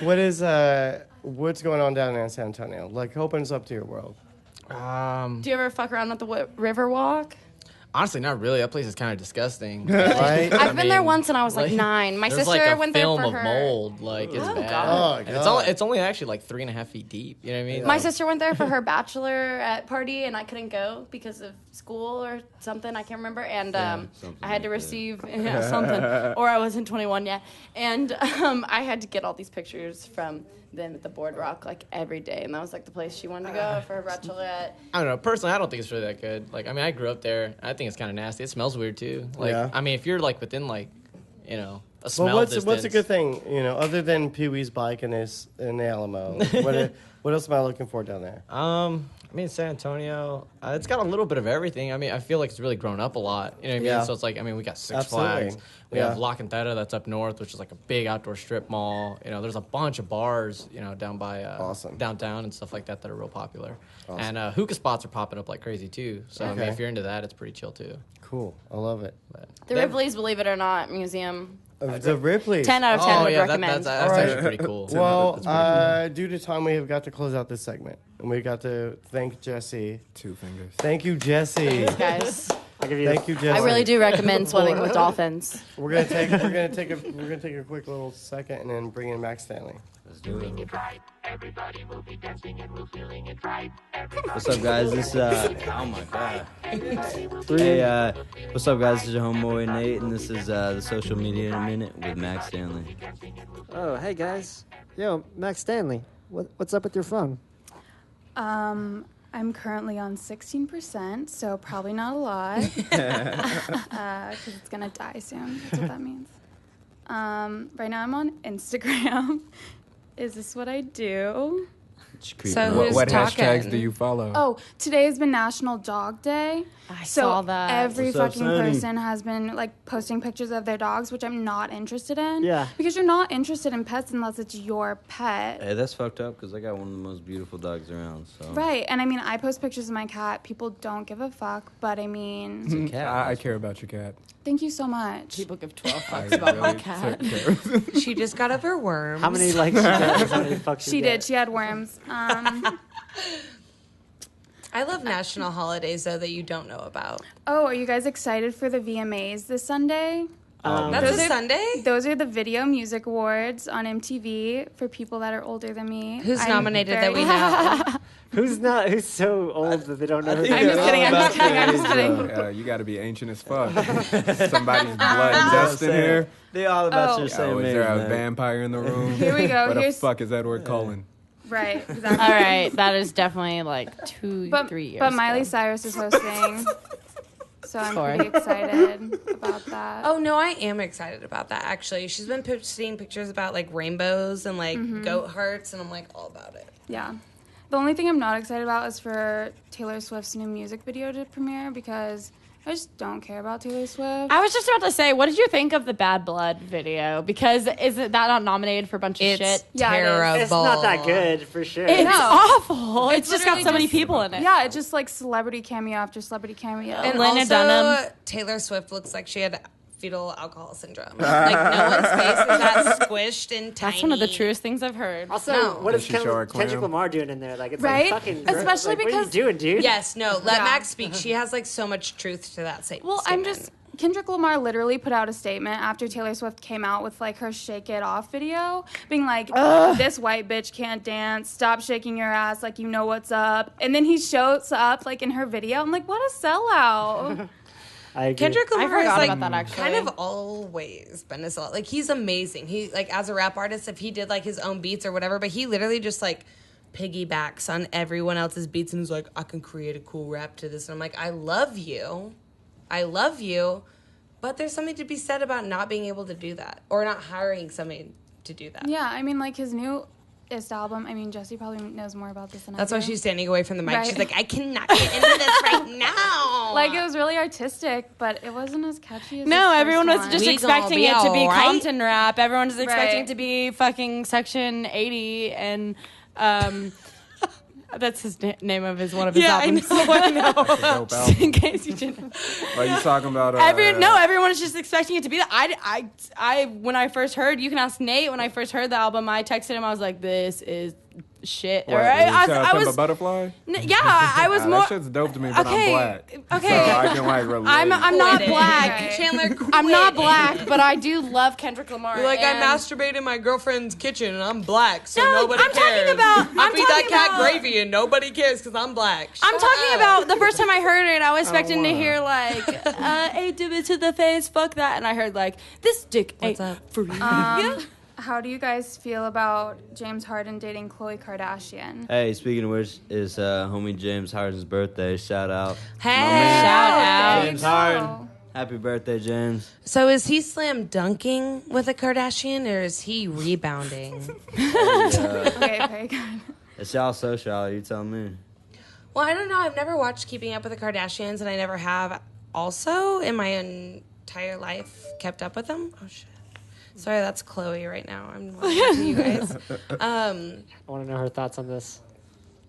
what is what's going on down there in San Antonio? Like open us up to your world. Do you ever fuck around at the River Walk? Honestly, not really. That place is kind of disgusting. Right? I've been there once and I was like 9. My There's sister like a went there film for of her. mold. Like it's bad. God. And Oh, it's only actually like 3.5 feet deep. You know what I mean? My Like, sister went there for her bachelorette party, and I couldn't go because of school or something. I can't remember. And I had to receive something, or I wasn't 21 yet. And I had to get all these pictures from them at the boardwalk like every day, and that was like the place she wanted to go for her bachelorette. I don't know. Personally, I don't think it's really that good. Like, I mean, I grew up there. I think it's kind of nasty. It smells weird too. Like, Yeah. I mean, if you're like within like, a smell Well, what's distance. a good thing, other than Pee Wee's bike and his in the Alamo? What else am I looking for down there? I mean, San Antonio, it's got a little bit of everything. I mean, I feel like it's really grown up a lot. You know what I mean? Yeah. So it's like, I mean, we got Six Absolutely. Flags. We have La Cantera that's up north, which is like a big outdoor strip mall. There's a bunch of bars, down by Awesome. downtown and stuff like that are real popular. Awesome. And hookah spots are popping up like crazy too. So I mean, Okay. if you're into that, it's pretty chill too. Cool. I love it. But The they have- Ripley's, believe it or not, museum. The Ripley's. 10 out of 10 Oh would yeah, recommend. that's All right. actually pretty cool. Well, That's pretty due to time, we have got to close out this segment, and we got to thank Jesse. 2 fingers. Thank you, Jesse. Guys, I'll give you Thank you, Jesse. I really do recommend swimming with dolphins. We're gonna take a quick little second, and then bring in Max Stanley. Let's do it. What's up, guys? This oh my god. Hey, what's up, guys? This is your homeboy Nate, and this is the social media in a minute with Max Stanley. Oh, hey guys. Yo, Max Stanley. What's up with your phone? I'm currently on 16%, so probably not a lot, because it's gonna die soon. That's what that means. Right now I'm on Instagram. Is this what I do? So What, who's what talking? hashtags do you follow? Oh, today has been National Dog Day. I So saw that. every What's up, fucking Sonny? person has been like posting pictures of their dogs, which I'm not interested in. Yeah. Because you're not interested in pets unless it's your pet. Hey, that's fucked up because I got one of the most beautiful dogs around. So Right. And I mean, I post pictures of my cat. People don't give a fuck, but I mean, it's a cat. I care about your cat. thank you so much. People give 12 I fucks about my really cat. take care. She just got over worms. How many likes? How many fucks She did. She had worms. I love national holidays though that you don't know about. Oh, are you guys excited for the VMAs this Sunday? That's Those a are- Sunday. Those are the Video Music Awards on MTV for people that are older than me. Who's I'm nominated very- that we know? Who's so old that they don't know? I'm just kidding. I'm just kidding. I'm just kidding. You got to be ancient as fuck. Somebody's blood dust in here. They all about Oh. your Oh, same is age, there a man. vampire in the room? Here we go. What the Here's fuck is Edward Cullen? right. Exactly. All right, that is definitely like 3 years. But Miley ago. Cyrus is hosting, so I'm Sure. pretty excited about that. Oh no, I am excited about that. Actually, she's been posting pictures about like rainbows and like goat hearts, and I'm like all about it. Yeah. The only thing I'm not excited about is for Taylor Swift's new music video to premiere because I just don't care about Taylor Swift. I was just about to say, what did you think of the Bad Blood video? Because isn't that not nominated for a bunch of It's shit? Yeah, it is. terrible. It's not that good for sure. It's No. awful. It's just got literally so many just- people in it. Yeah, it's just like celebrity cameo after celebrity cameo. And Lena also, Dunham. Taylor Swift looks like she had fetal alcohol syndrome. Like no one's face is that squished and tiny. That's one of the truest things I've heard. Also, No. what is Did she show her Kendrick clam? Lamar doing in there? Like, it's Right? like fucking. Especially like, because- what are you doing, dude? Yes, no. Let Yeah. Max speak. She has like so much truth to that statement. Well, I'm just Kendrick Lamar literally put out a statement after Taylor Swift came out with like her "Shake It Off" video, being like, "This white bitch can't dance. Stop shaking your ass like you know what's up." And then he shows up like in her video. I'm like, what a sellout. I agree. Kendrick I Lamar is forgot like about that, actually. kind of always been a sellout. Like he's amazing. He like as a rap artist, if he did like his own beats or whatever, but he literally just like piggybacks on everyone else's beats and is like, I can create a cool rap to this. And I'm like, I love you, but there's something to be said about not being able to do that or not hiring somebody to do that. Yeah, I mean, like his newest album. I mean, Jesse probably knows more about this than I do. That's why she's standing away from the mic. Right. She's like, I cannot get into this right now. Like it was really artistic, but it wasn't as catchy as No, his everyone first was one. just We expecting gonna it be to be alright. Compton rap. Everyone was expecting Right. it to be fucking Section 80, and that's his name of one of his albums. I know. Dope Just album. in case you didn't. Are you talking about? Everyone is just expecting it to be that. I when I first heard, you can ask Nate. When I first heard the album, I texted him. I was like, "This is shit. What, Or I Pimp a was Butterfly? yeah, I was Nah, more that shit's dope to me, but Okay, I'm black. okay. So I can like relate. I'm not Quit it. black. Chandler, quit I'm not it. black, but I do love Kendrick Lamar. You're like, I and- masturbated in my girlfriend's kitchen and I'm black, so No, nobody I'm talking cares. about- I I'm feed that talking cat about- gravy and nobody cares because I'm black. I'm Shut talking up. about the first time I heard it, I was expecting to wanna. hear like, "Hey, do it to the face, fuck that," and I heard like, "This dick ain't up? free." Yeah. How do you guys feel about James Harden dating Khloe Kardashian? Hey, speaking of which, it's homie James Harden's birthday. Shout out. Hey, man. shout out. James There you Harden. go. Happy birthday, James. So is he slam dunking with a Kardashian or is he rebounding? Okay, very good. It's y'all social. You tell me. Well, I don't know. I've never watched Keeping Up with the Kardashians, and I never have also in my entire life kept up with them. Oh, shit. Sorry, that's Chloe right now. I'm lying to you guys. I want to know her thoughts on this.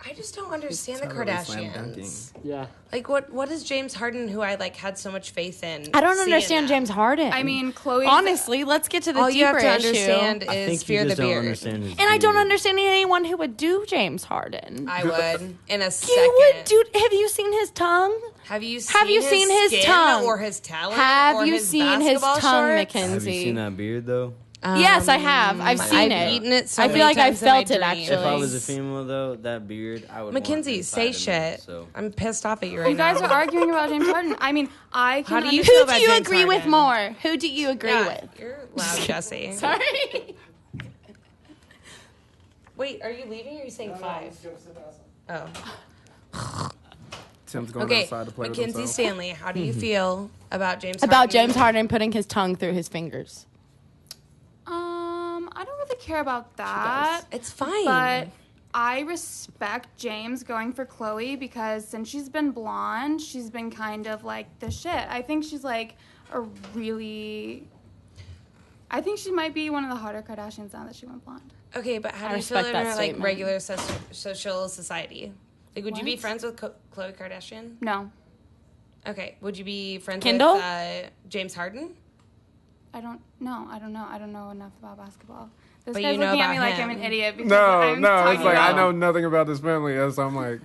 I just don't understand the Totally slam Kardashians. Yeah. Like, what is James Harden, who I like had so much faith in? I don't see in understand them? James Harden. I mean, Khloe. honestly, let's get to the All you deeper have to issue. understand I is think fear you the just don't beard. understand his And I don't beard. understand anyone who would do James Harden. I would in a second. You would, dude. Have you seen his tongue? Have you seen his skin tongue? or his talent? Have or you his seen his basketball tongue, shorts? Mackenzie? Have you seen that beard though? Yes, I have. I've seen I've it. eaten it so I feel many like I times in my felt it, dreams. actually. If I was a female though, that beard, I would. Mackenzie, want say inside of me, shit. so. I'm pissed off at you right You guys now. are arguing about James Harden. I mean, I can. How do you understand- feel Who about do you James agree with Harden? more? Who do you agree Yeah, with? you're loud, Jesse. Sorry. Wait, are you leaving or are you saying 5? Oh. Tim's going Okay, outside to play with Mackenzie himself. Stanley, how do you feel about James About Harden? James Harden putting his tongue through his fingers. I don't really care about that. It's fine. But I respect James going for Khloe because since she's been blonde, she's been kind of like the shit. I think she's like a really. I think she might be one of the hotter Kardashians now that she went blonde. Okay, but how I do you feel respect in that her like statement. regular social society? Like, would you be What? friends with Khloe Kardashian? No, Okay, would you be friends Kendall? with James Harden? I don't know. I don't know enough about basketball. This But guy's you know looking at me about like I'm him. an idiot because No, I'm no, talking it's like I about- know nothing about this family, so I'm like,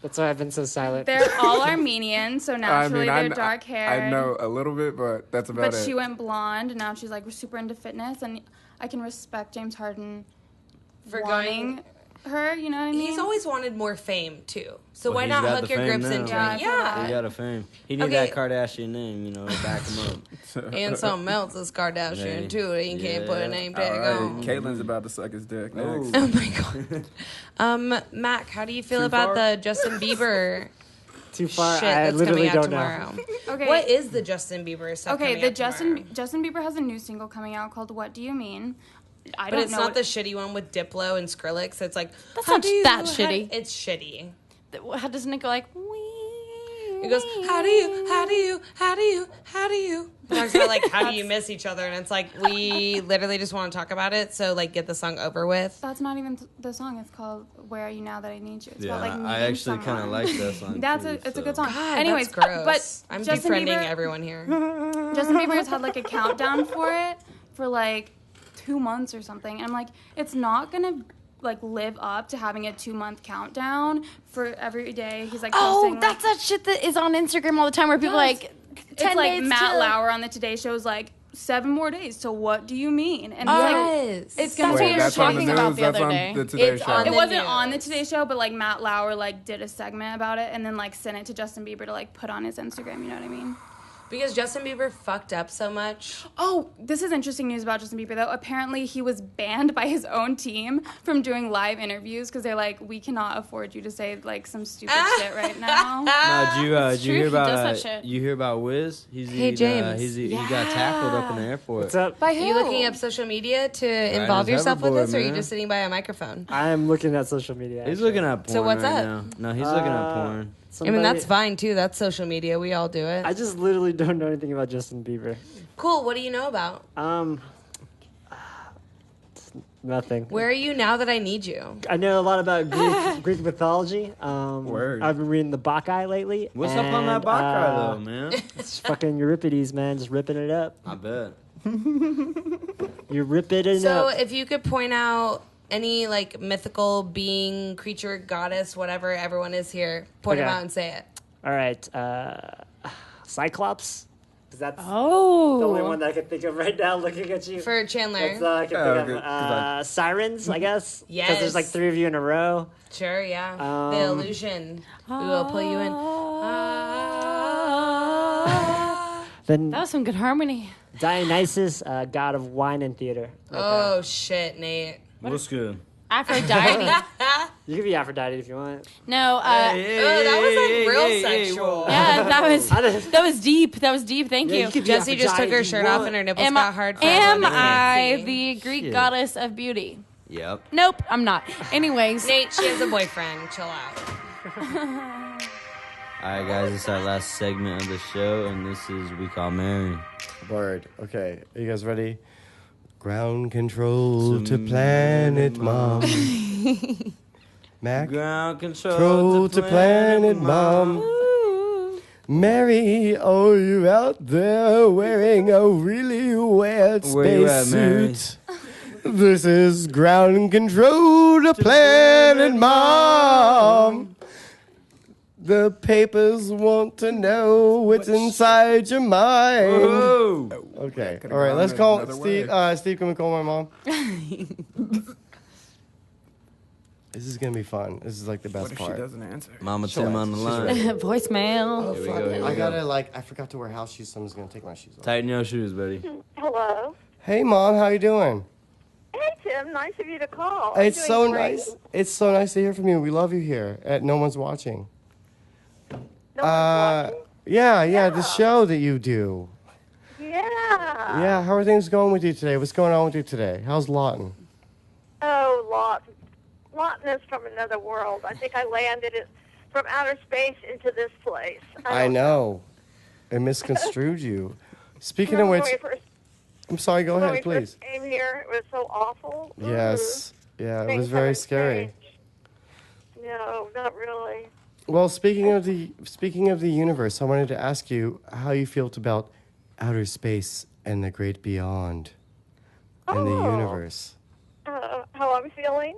That's why I've been so silent. They're all Armenian, so I naturally mean, they're dark hair. I know a little bit, but that's about But it. she went blonde, and now she's like super into fitness, and I can respect James Harden For wanting her. You know what I mean? He's always wanted more fame too. So Well, why he's not got hook the your fame grips now. into Yeah, I it? feel Yeah. He got a fame. He need Okay. that Kardashian name, you know, to back him up. And something else is Kardashian Yeah. too. That you can't put a Yeah. name All tag right, on. Caitlin's about to suck his dick next. Oh my god. Mac, how do you feel Too about far? the Justin Bieber Too far. shit I that's literally coming out don't tomorrow? know. Okay. What is the Justin Bieber stuff? Okay, coming the out tomorrow? Justin Bieber has a new single coming out called "What Do You Mean." I But don't it's know. not the shitty one with Diplo and Skrillex. It's like That's how not do you- that how- shitty. It's shitty. How doesn't it go like? It goes, how do you? Talks about like how do you miss each other, and it's like we literally just want to talk about it. So like get the song over with. That's not even the song. It's called "Where Are You Now That I Need You." It's Yeah, about like I meeting actually kind of someone. like that song. That's too, it's a so. good song. God, Anyways, that's gross. but I'm Justin befriending Bieber, everyone here. Justin Bieber has had like a countdown for it for like 2 months or something. And I'm like, it's not gonna like live up to having a 2-month countdown for every day. He's like, Oh, posting, that's that shit that is on Instagram all the time where people Yes. like. it's 10 like days Matt to- Lauer on the Today Show's like 7 more days. So what do you mean? And Yes. it's gonna That's be what we were that's on the talking news. about the That's other on day. the Today It's Show. on it the wasn't on the news. Today Show, but like Matt Lauer like did a segment about it and then like sent it to Justin Bieber to like put on his Instagram. You know what I mean? Because Justin Bieber fucked up so much. Oh, this is interesting news about Justin Bieber, though. Apparently, he was banned by his own team from doing live interviews because they're like, we cannot afford you to say like some stupid shit right now. No, did you It's true, hear he about does that shit. you hear about Wiz? Hey, James. He got tackled up in the airport. What's up? By Are who? you looking up social media to involve his yourself with hoverboard, us, or are you man. just sitting by a microphone? I am looking at social media. He's actually. looking at porn So what's right up? now. No, he's looking at porn. I mean, Somebody- that's fine too. That's social media. We all do it. I just literally don't know anything about Justin Bieber. Cool. What do you know about? Nothing. Where are you now that I need you? I know a lot about Greek mythology. Word. I've been reading the Bacchae lately. What's up on that and, Bacchae though, man? It's fucking Euripides, man, just ripping it up. I bet. You're ripping it So up. if you could point out Any like mythical being, creature, goddess, whatever everyone is here. Point them Okay. out and say it. All right. Cyclops. Because that's the Oh. only one that I can think of right now looking at you. For Chandler. That's all I can think okay, 'cause of. Sirens, I guess. Yes. Because there's like 3 of you in a row. Sure, yeah. The illusion. We will pull you in. Then That was some good harmony. Dionysus, god of wine and theater. Oh, shit, Nate. What's good? Aphrodite. You can be Aphrodite if you want. No, Oh, that was like real sexual. yeah, that was deep. That was deep. Thank Yeah, you. you could be Jessie just took Aphrodite her if you shirt off want. and her nipples Am got hard. for am everyone to I see. the Greek Shit. goddess of beauty? Yep. Nope, I'm not. Anyways, Nate, she has a boyfriend. Chill out. All right, guys, it's our last segment of the show, and this is We Call Mary. Word. Okay. Are you guys ready? Ground control to planet Mom. Mac. Ground Control to planet Mom. Mary, oh, you out there wearing a really wet Where you at, Mary? spacesuit. This is ground control to planet Mom. The papers want to know what's inside your mind. Whoa! Okay. Could've All right. gone Let's call another Steve. way. Steve, can we call my mom? This is gonna be fun. This is like the What best if she part. doesn't answer? Mama She'll Tim on the answer. She's line. ready. voicemail. Here we go, here I we gotta go. I forgot to wear house shoes, so I'm just gonna take my shoes off. Tighten your shoes, buddy. Hello. Hey, Mom, how you doing? Hey, Tim. Nice of you to call. I'm It's doing so great. nice. It's so nice to hear from you. We love you here at No One's Watching. No one's watching? Yeah, the show that you do. Yeah. Yeah, how are things going with you today? What's going on with you today? How's Lawton? Oh, Lawton. Lawton is from another world. I think I landed it from outer space into this place. I don't know. I misconstrued you. Speaking know. of which, When we first, I'm sorry, go when ahead, we please. first came here, it was so awful. Yes. Yeah, it Things was very haven't scary. changed. No, not really. Well, speaking of the universe, I wanted to ask you how you feel about outer space and the great beyond and the Oh. universe. How I'm feeling?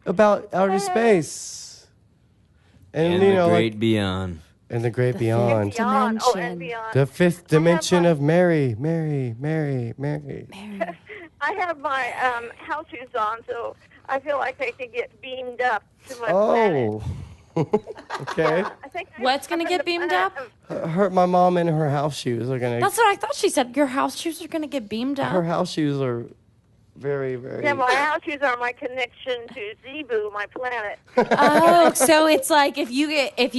About outer space. And, And you the know, great like, beyond. and the great beyond. Beyond. Oh, and Dimension. beyond. The fifth dimension my- of Mary, Mary, Mary, Mary. I have my house shoes on, so I feel like I can get beamed up to my Oh. planet. Okay. I think What's gonna get beamed up? My mom and her house shoes are gonna. That's what I thought she said. Your house shoes are gonna get beamed Her up. house shoes are very, very. Yeah, my house shoes are my connection to Zebu, my planet. Oh, so it's like if you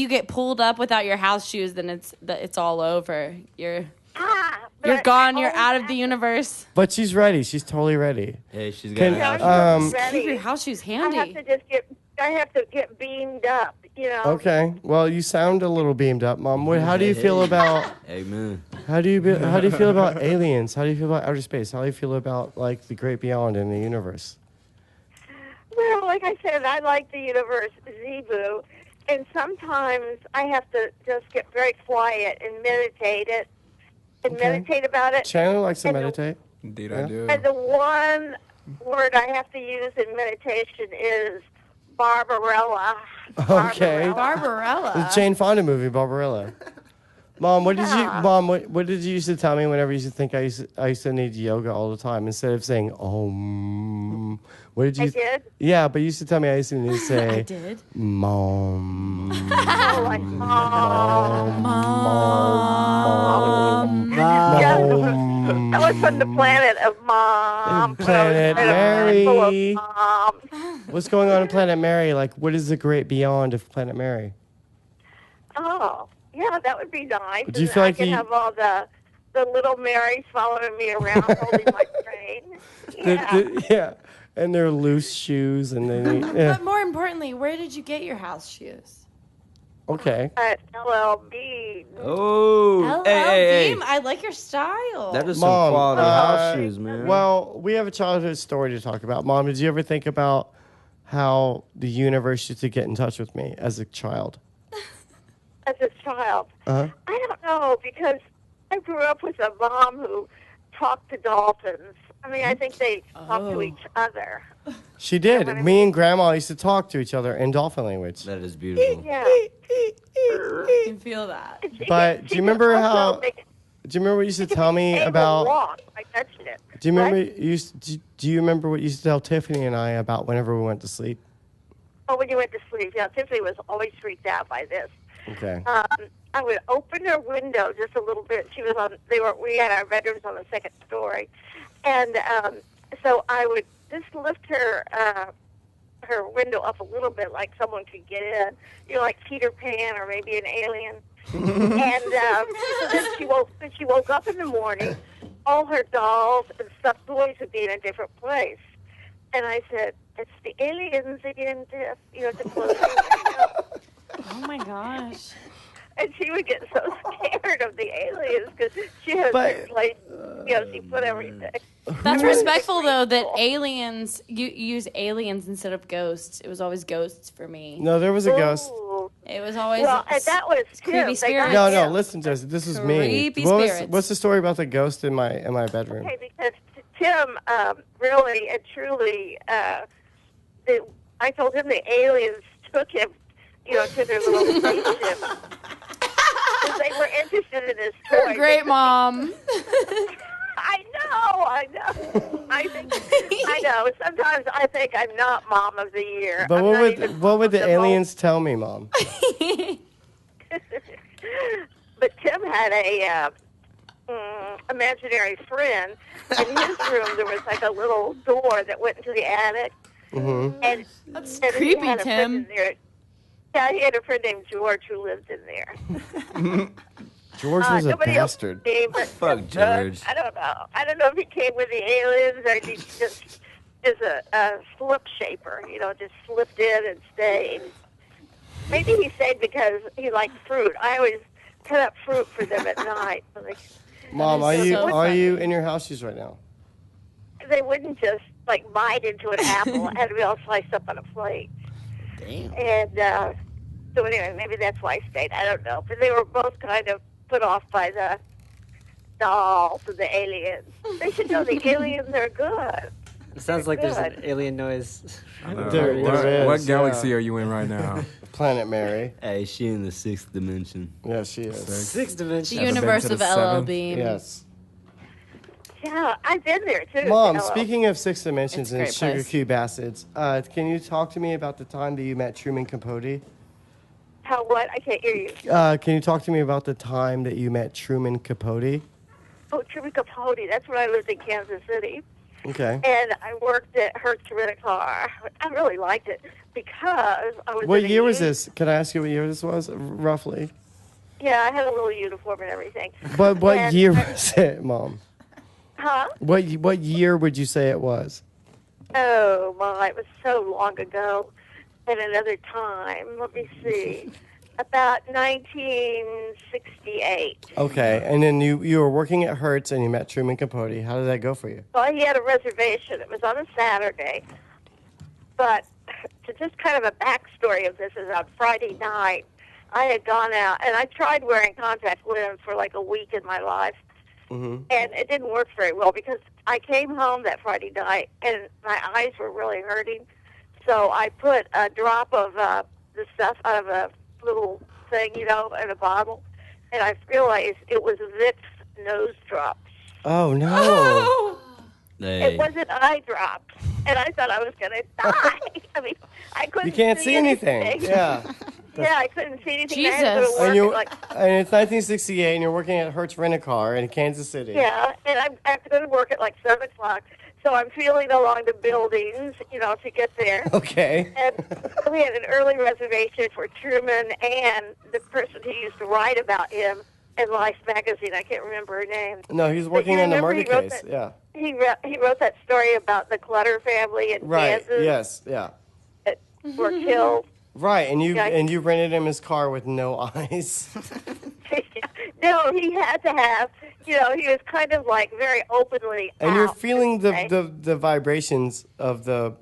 get pulled up without your house shoes, then it's all over. You're But gone. I You're always out of have the to- universe. But she's ready. She's totally ready. Hey, she's got Can- a house. I'm ready. Keep your ready. house shoes I have handy. to just get. I have to get beamed up. You know. Okay. Well, you sound a little beamed up, Mom. How do you feel about? Amen. How do you feel about aliens? How do you feel about outer space? How do you feel about like the great beyond in the universe? Well, like I said, I like the universe, Zebu, and sometimes I have to just get very quiet and meditate it, and Okay. meditate about it. Chandler likes to And the- meditate. Indeed, Yeah. I do. And the one word I have to use in meditation is Barbarella. Okay. Barbarella. The Jane Fonda movie, Barbarella. Mom, what did you? Yeah. Mom, what did you used to tell me whenever you used to think I used to need yoga all the time instead of saying what did you? I did. Yeah, but you used to tell me I used to need to say I did. Mom. Oh, like, Mom. that was from the planet of Mom. Planet When I was full of Mary. moms. What's going on in Planet Mary? Like, what is the great beyond of Planet Mary? Oh, yeah, that would be nice. Do you And feel like I could you- have all the little Marys following me around holding my train. Yeah. Yeah, and they're loose shoes, and then yeah. But more importantly, where did you get your house shoes? Okay. At LLB. Oh, LL hey. Beam. I like your style. That is Mom, some quality uh, house shoes, man. Well, we have a childhood story to talk about. Mom, did you ever think about how the universe used to get in touch with me as a child? As a child. Uh-huh. I don't know, because I grew up with a mom who talked to dolphins. I mean, I think they talk to each other. She did. Me and Grandma used to talk to each other in dolphin language. That is beautiful. Yeah. I can feel that. But do you remember how? Do you remember what you used to tell me about? Walk. I touched it. Do you remember? Do you remember what you used to tell Tiffany and I about whenever we went to sleep? Oh, when you went to sleep, yeah. Tiffany was always freaked out by this. Okay. I would open her window just a little bit. She was on. We had our bedrooms on the second story, and so I would just lift her window up a little bit, like someone could get in. Like Peter Pan or maybe an alien. And then she woke up in the morning. All her dolls and stuffed toys would be in a different place. And I said, "It's the aliens again, Tiff. To close the window." Oh my gosh. And she would get so scared of the aliens because she has played, she put everything. That's respectful though that aliens you use aliens instead of ghosts. It was always ghosts for me. No, there was a ghost. It was always and that was creepy spirits. No, listen, Jesse. This is me. Creepy spirits. What's the story about the ghost in my bedroom? Okay, because Tim really and truly, I told him the aliens took him, to their little spaceship. Because they were interested in his toy. Great mom. I know. I know. Sometimes I think I'm not Mom of the Year. But what would the aliens tell me, Mom? But Tim had a imaginary friend. In his room, there was like a little door that went into the attic. Mm-hmm. And that's creepy, Tim. Yeah, he had a friend named George who lived in there. George was a bastard. Fuck George. I don't know. I don't know if he came with the aliens or he just is a slip shaper. Just slipped in and stayed. Maybe he stayed because he liked fruit. I always cut up fruit for them at night. Mom, are you in your house shoes right now? They wouldn't just bite into an apple. It had to be all sliced up on a plate. Damn. And so anyway, maybe that's why I stayed. I don't know. But they were both kind of put off by the dolls and the aliens. They should know the aliens are good. It sounds like there's an alien noise. What galaxy are you in right now? Planet Mary. Hey, she in the 6th dimension. Yeah, she is. Sixth dimension. The universe of LL Bean. Yes. Yeah, I've been there too. Mom, speaking of 6 dimensions and great sugar place. cube acids, can you talk to me about the time that you met Truman Capote? How what? I can't hear you. Can you talk to me about the time that you met Truman Capote? Oh, Truman Capote. That's when I lived in Kansas City. Okay. And I worked at Hertz Rent-A-Car. I really liked it because I was. What year was this? Can I ask you what year this was, roughly? Yeah, I had a little uniform and everything. But what year was it, Mom? Huh? What year would you say it was? Oh, my, it was so long ago. At another time. Let me see. About 1968. Okay, and then you were working at Hertz and you met Truman Capote. How did that go for you? Well, he had a reservation. It was on a Saturday. But to just kind of a backstory of this is on Friday night, I had gone out, and I tried wearing contact lenses for like a week in my life. Mm-hmm. And it didn't work very well because I came home that Friday night, and my eyes were really hurting. So I put a drop of the stuff out of a little thing, in a bottle, and I realized it was Vicks nose drops. Oh, no. Hey. It wasn't eye drops, and I thought I was going to die. I mean, I couldn't You can't see anything. Yeah. Yeah, I couldn't see anything. Jesus. I had to go to work And it's 1968, and you're working at Hertz Rent-A-Car in Kansas City. Yeah, and I have to go to work at 7 o'clock. So I'm feeling along the buildings, to get there. Okay. And we had an early reservation for Truman and the person who used to write about him in Life magazine. I can't remember her name. No, he's working on the murder case. Yeah. He wrote that story about the Clutter family in Right. Kansas Yes. Yeah. that were killed. Right, and you rented him his car with no eyes. No, he had to have. He was kind of very openly. And you're out, feeling okay? the vibrations of the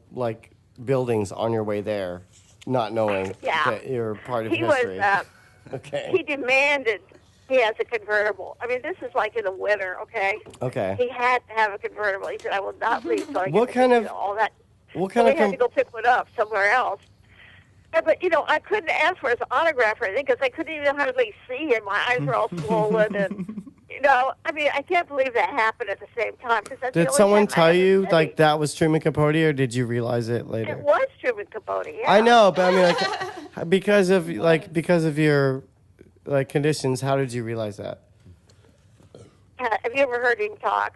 buildings on your way there, not knowing that you're part of history. Okay. He demanded he has a convertible. I mean, this is in the winter, okay? Okay. He had to have a convertible. He said, "I will not leave till I What get kind of- all that." What So kind we of had to go pick one up somewhere else. But, I couldn't ask for his autograph or anything because I couldn't even hardly see him. My eyes were all swollen. And, I can't believe that happened at the same time. Cause that's the Did only someone time I tell ever you said like it. that was Truman Capote, or did you realize it later? It was Truman Capote, yeah. I know, but I mean, like, because of your like conditions, how did you realize that? Have you ever heard him talk?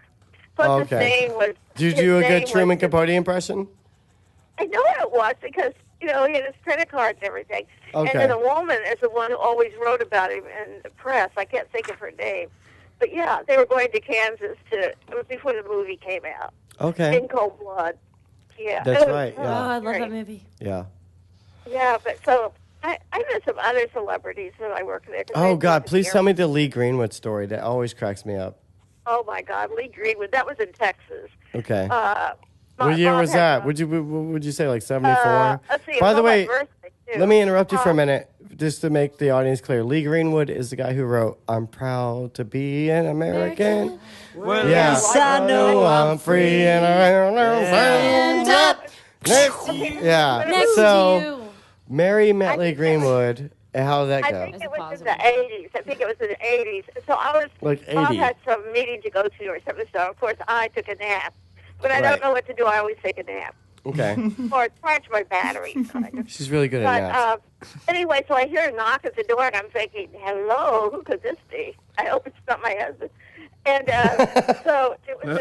Plus his Okay. name was... Did you his do a name good was- Truman Capote impression? I know it was because, he had his credit cards and everything. Okay. And then a woman is the one who always wrote about him in the press. I can't think of her name. But yeah, they were going to Kansas it was before the movie came out. Okay. In Cold Blood. Yeah. That's It was, right, Oh, yeah. I love great. that movie. Yeah. Yeah, but so I met some other celebrities when I worked there. 'cause I Oh worked God, in please the tell me the Lee Greenwood story. That always cracks me up. Oh my God, Lee Greenwood. That was in Texas. Okay. My What year mom was had that? some- Would you say like 74? Let's see, it By was the on my way, birthday, too. let me interrupt you for a minute, just to make the audience clear. Lee Greenwood is the guy who wrote "I'm proud to be an American." Well, Yeah. at least I know I'm free and Stand up Yeah. next So to you. Mary met Lee Greenwood, and how did that I go? think As it a was positive. in the 80s. I think it was in the 80s. So I was, Like Mom 80. had some meeting to go to or something, so of course I took a nap. But I Right. don't know what to do. I always take a nap. Okay. Or charge my battery. She's really good But at naps. anyway, so I hear a knock at the door, and I'm thinking, hello, who could this be? I hope it's not my husband. And so it was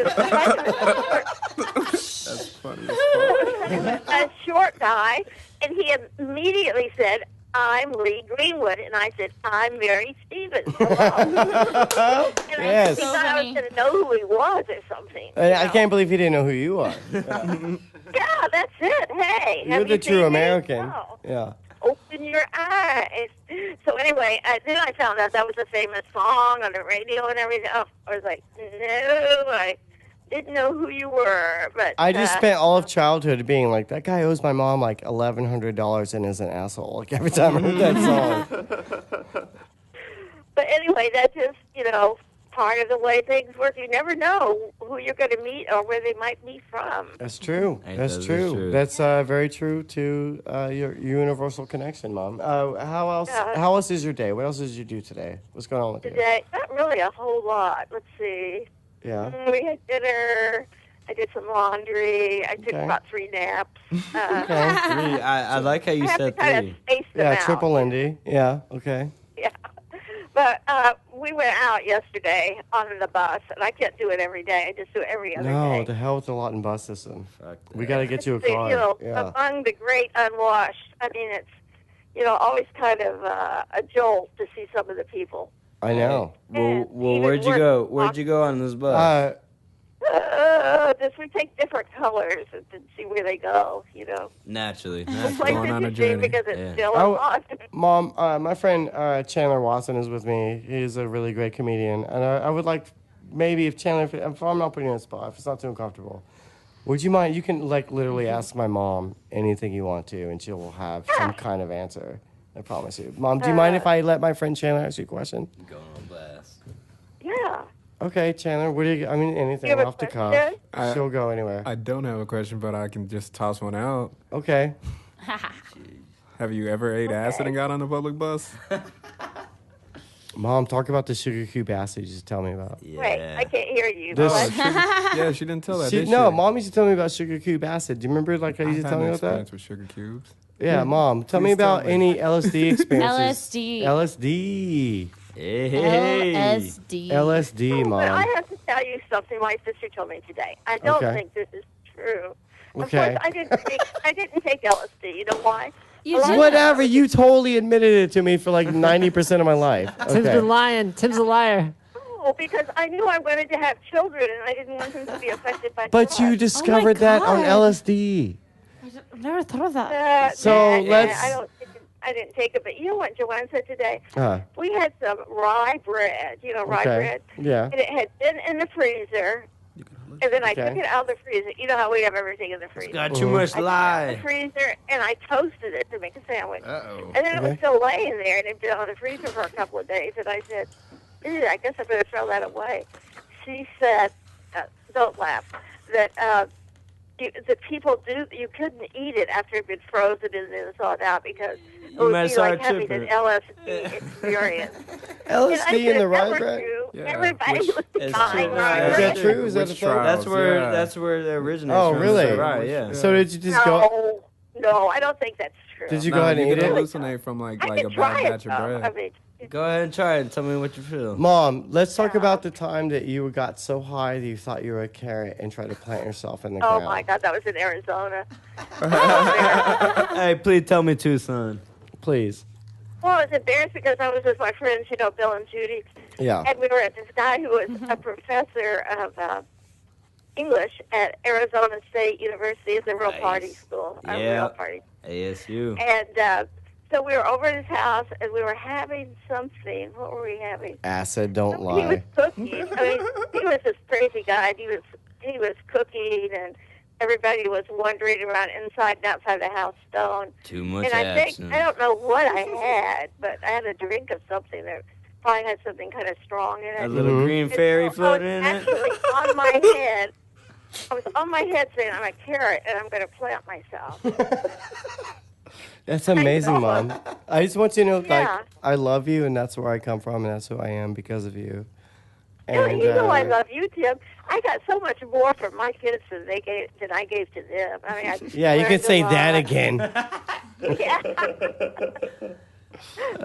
That's funny as fuck. a short guy, and he immediately said, I'm Lee Greenwood. And I said, I'm Mary Stevens. Hello. And Yes. I thought I was funny. going to know who he was or something. I can't believe he didn't know who you are. Yeah, that's it. Hey. You're have the you true seen me? American. No. Yeah. Open your eyes. So anyway, then I found out that was a famous song on the radio and everything. Oh, I was like, no, I didn't know who you were. But I just spent all of childhood being like, that guy owes my mom like $1,100 and is an asshole. Like every time I heard that song. But anyway, that's just, part of the way things work. You never know who you're going to meet or where they might be from. That's true. Ain't That's that the true. truth? That's very true to your universal connection, Mom. How else? Yeah. How else is your day? What else did you do today? What's going on with you? Today, not really a whole lot. Let's see. Yeah. We had dinner. I did some laundry. I took Okay. about 3 naps. Okay. Three. I like how you I have to said kind three. of space them Yeah, out. triple Lindy. Yeah. Okay. Yeah. But we went out yesterday on the bus, and I can't do it every day. I just do it every other No, day. the hell with the lot and bus system. Fuck We that. got to get you a So, car. Yeah. among the great unwashed, I mean, it's, always kind of a jolt to see some of the people. I know. Well, even where'd you worse, go? Where'd you go on this bus? Just we take different colors and see where they go, Naturally. It's Going on a interesting journey. because it's Yeah. still Oh, on. Mom, my friend Chandler Watson is with me. He's a really great comedian, and I would like maybe if Chandler, if I'm not putting you on the spot, if it's not too uncomfortable, would you mind? You can like literally ask my mom anything you want to, and she'll have some kind of answer. I promise you. Mom, do you mind if I let my friend Chandler ask you a question? Going on blast. Yeah. Okay, Chandler. What do you? I mean, anything You have a off the cuff. question? She'll go anywhere. I don't have a question, but I can just toss one out. Okay. Have you ever ate acid and got on the public bus? Mom, talk about the sugar cube acid you just tell me about. Yeah. Wait, I can't hear you. This- What? Yeah, she didn't tell that, See, did no, she? Mom used to tell me about sugar cube acid. Do you remember like how you I've used to had tell an me about that? experience with sugar cubes. Yeah, Mom, tell me Please tell about me. any LSD experiences. LSD. LSD. Hey. LSD. LSD, But Mom. I have to tell you something my sister told me today. I don't Okay. think this is true. Of Okay. course, I didn't take LSD. You know why? You did. Whatever, you totally admitted it to me for like 90% of my life. Tim's Okay. been lying. Tim's a liar. Oh, because I knew I wanted to have children, and I didn't want them to be affected by But drugs. you discovered that on God. LSD. I've never thought of that. So let's- I didn't take it, but you know what Joanne said today? Uh, We had some rye bread. You know, rye okay. bread. Yeah. And it had been in the freezer. And then I Okay. took it out of the freezer. You know how we have everything in the freezer. Got too Mhm. much I took it out of lie. the freezer and I toasted it to make a sandwich. Uh-oh. And then it was Okay. still laying there, and it had been on the freezer for a couple of days. And I said, "Ew, I guess I better throw that away." She said, "Don't laugh." That the people you couldn't eat it after it had been frozen and then thawed out because it You would might be start like having an tripping. LSD experience. LSD in the rye never bread? true. Yeah. Everybody was It's buying true. rye Is Is bread. that true? Is that a Witch thing? trials, That's where it originates Oh, from. really? Right, yeah. So did you just go? No, I don't think that's true. Did you No, go ahead and you eat can it? hallucinate from like I a could bad try it, batch of though. bread. I mean, Go ahead and try it and tell me what you feel. Mom, let's talk about the time that you got so high that you thought you were a carrot and tried to plant yourself in the oh ground. my God, that was in Arizona. Hey, please tell me too, son. Please. Well, I was embarrassed because I was with my friends, Bill and Judy, Yeah. and we were at this guy who was a professor of English at Arizona State University. It's a real party school. A Yeah. real party. ASU. And so we were over at his house, and we were having something. What were we having? Acid, don't He was lie. cooking. I mean, he was this crazy guy. And he was cooking, and everybody was wandering around inside and outside the house stoned. Too much And I think absinthe. I don't know what I had, but I had a drink of something that probably had something kind of strong in it. A little Mhm. green And fairy so floating I in was it. actually on my head. I was on my head saying, "I'm a carrot, and I'm going to plant myself." That's amazing, Mom. I just want you to know, Yeah. like, I love you, and that's where I come from, and that's who I am because of you. And you know I love you, Tim. I got so much more from my kids than I gave to them. I mean, Yeah, you can learned a say that lot. again. Yeah.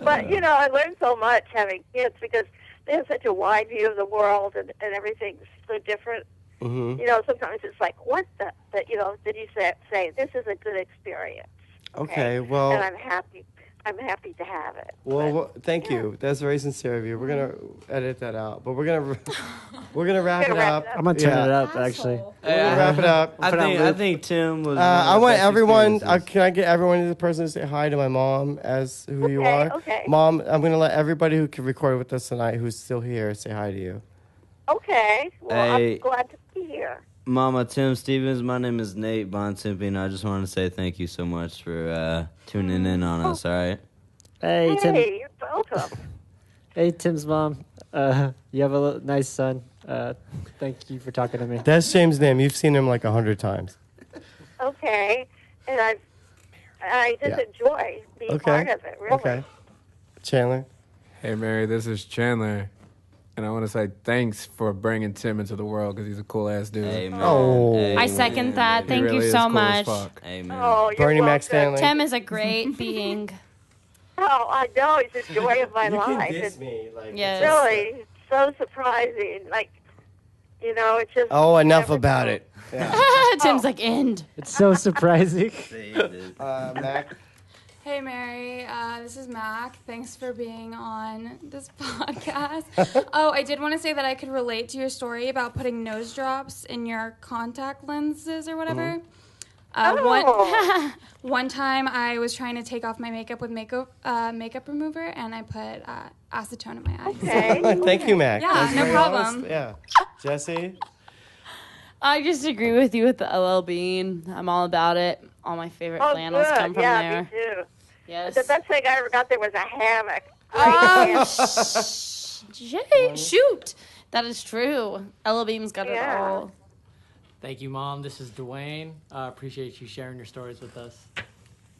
But, I learned so much having kids because they have such a wide view of the world and everything's so different. Hmm. Sometimes it's like, what the did you say, this is a good experience. Okay, well, And I'm happy to have it. thank you. That's very sincere of you. We're gonna edit that out, but we're gonna wrap Gonna it wrap up. it up. I'm gonna turn Yeah. it up, actually. We're gonna wrap it up. I think Tim was. I want everyone. Can I get everyone as a person to say hi to my mom as who you Okay, are? okay. Mom, I'm going to let everybody who can record with us tonight who's still here say hi to you. Okay. Well, Hey. I'm glad to be here. Mama Tim Stevens, my name is Nate Bontempi, and I just want to say thank you so much for tuning in on us, all right? Hey, Tim. Hey, you're welcome. Hey, Tim's mom. You have a nice son. Thank you for talking to me. That's James' name. You've seen him like 100 times. Okay. And I just Yeah. enjoy being part of it, really. Okay. Chandler. Hey, Mary, this is Chandler. And I want to say thanks for bringing Tim into the world because he's a cool ass dude. Amen. Oh. Amen. I second that. He Thank really you is so cool as much. fuck. Amen. Oh, you're Bernie welcome. Mac Stanley. Tim is a great being. Oh, I know. It's the joy of my life. It's me. Like, Yes. really so surprising. Like, it's just... Oh, enough never about know. it. Tim's like, end. It's so surprising. Mac. Hey Mary, this is Mac. Thanks for being on this podcast. Oh, I did want to say that I could relate to your story about putting nose drops in your contact lenses or whatever. One time I was trying to take off my makeup with makeup remover, and I put acetone in my eyes. Okay. Thank you, Mac. Yeah, That's no very problem. honest. Yeah. Jesse? I just agree with you with the LL Bean. I'm all about it. All my favorite Oh, flannels good. come from yeah, there. me too. Yes. The best thing I ever got there was a hammock. Oh, shoot. That is true. LL Bean's got it Yeah. all. Thank you, Mom. This is Dwayne. Appreciate you sharing your stories with us.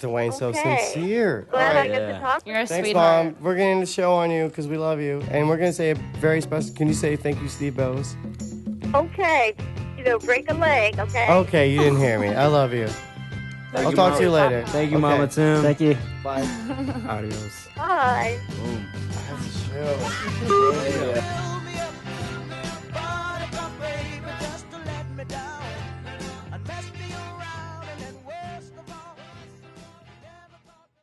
Dwayne's so Okay. sincere. Glad I yeah. get to talk You're a Thanks, sweetheart. Mom. We're getting the show on you because we love you. And we're going to say a very special... Can you say thank you, Steve Bose? Okay. Break a leg, okay? Okay, you didn't hear me. I love you. Thank I'll you, talk Mama. to you later. Thank you, Okay. Mama Tim. Thank you. Bye. Adios. Bye. Boom. That's chill.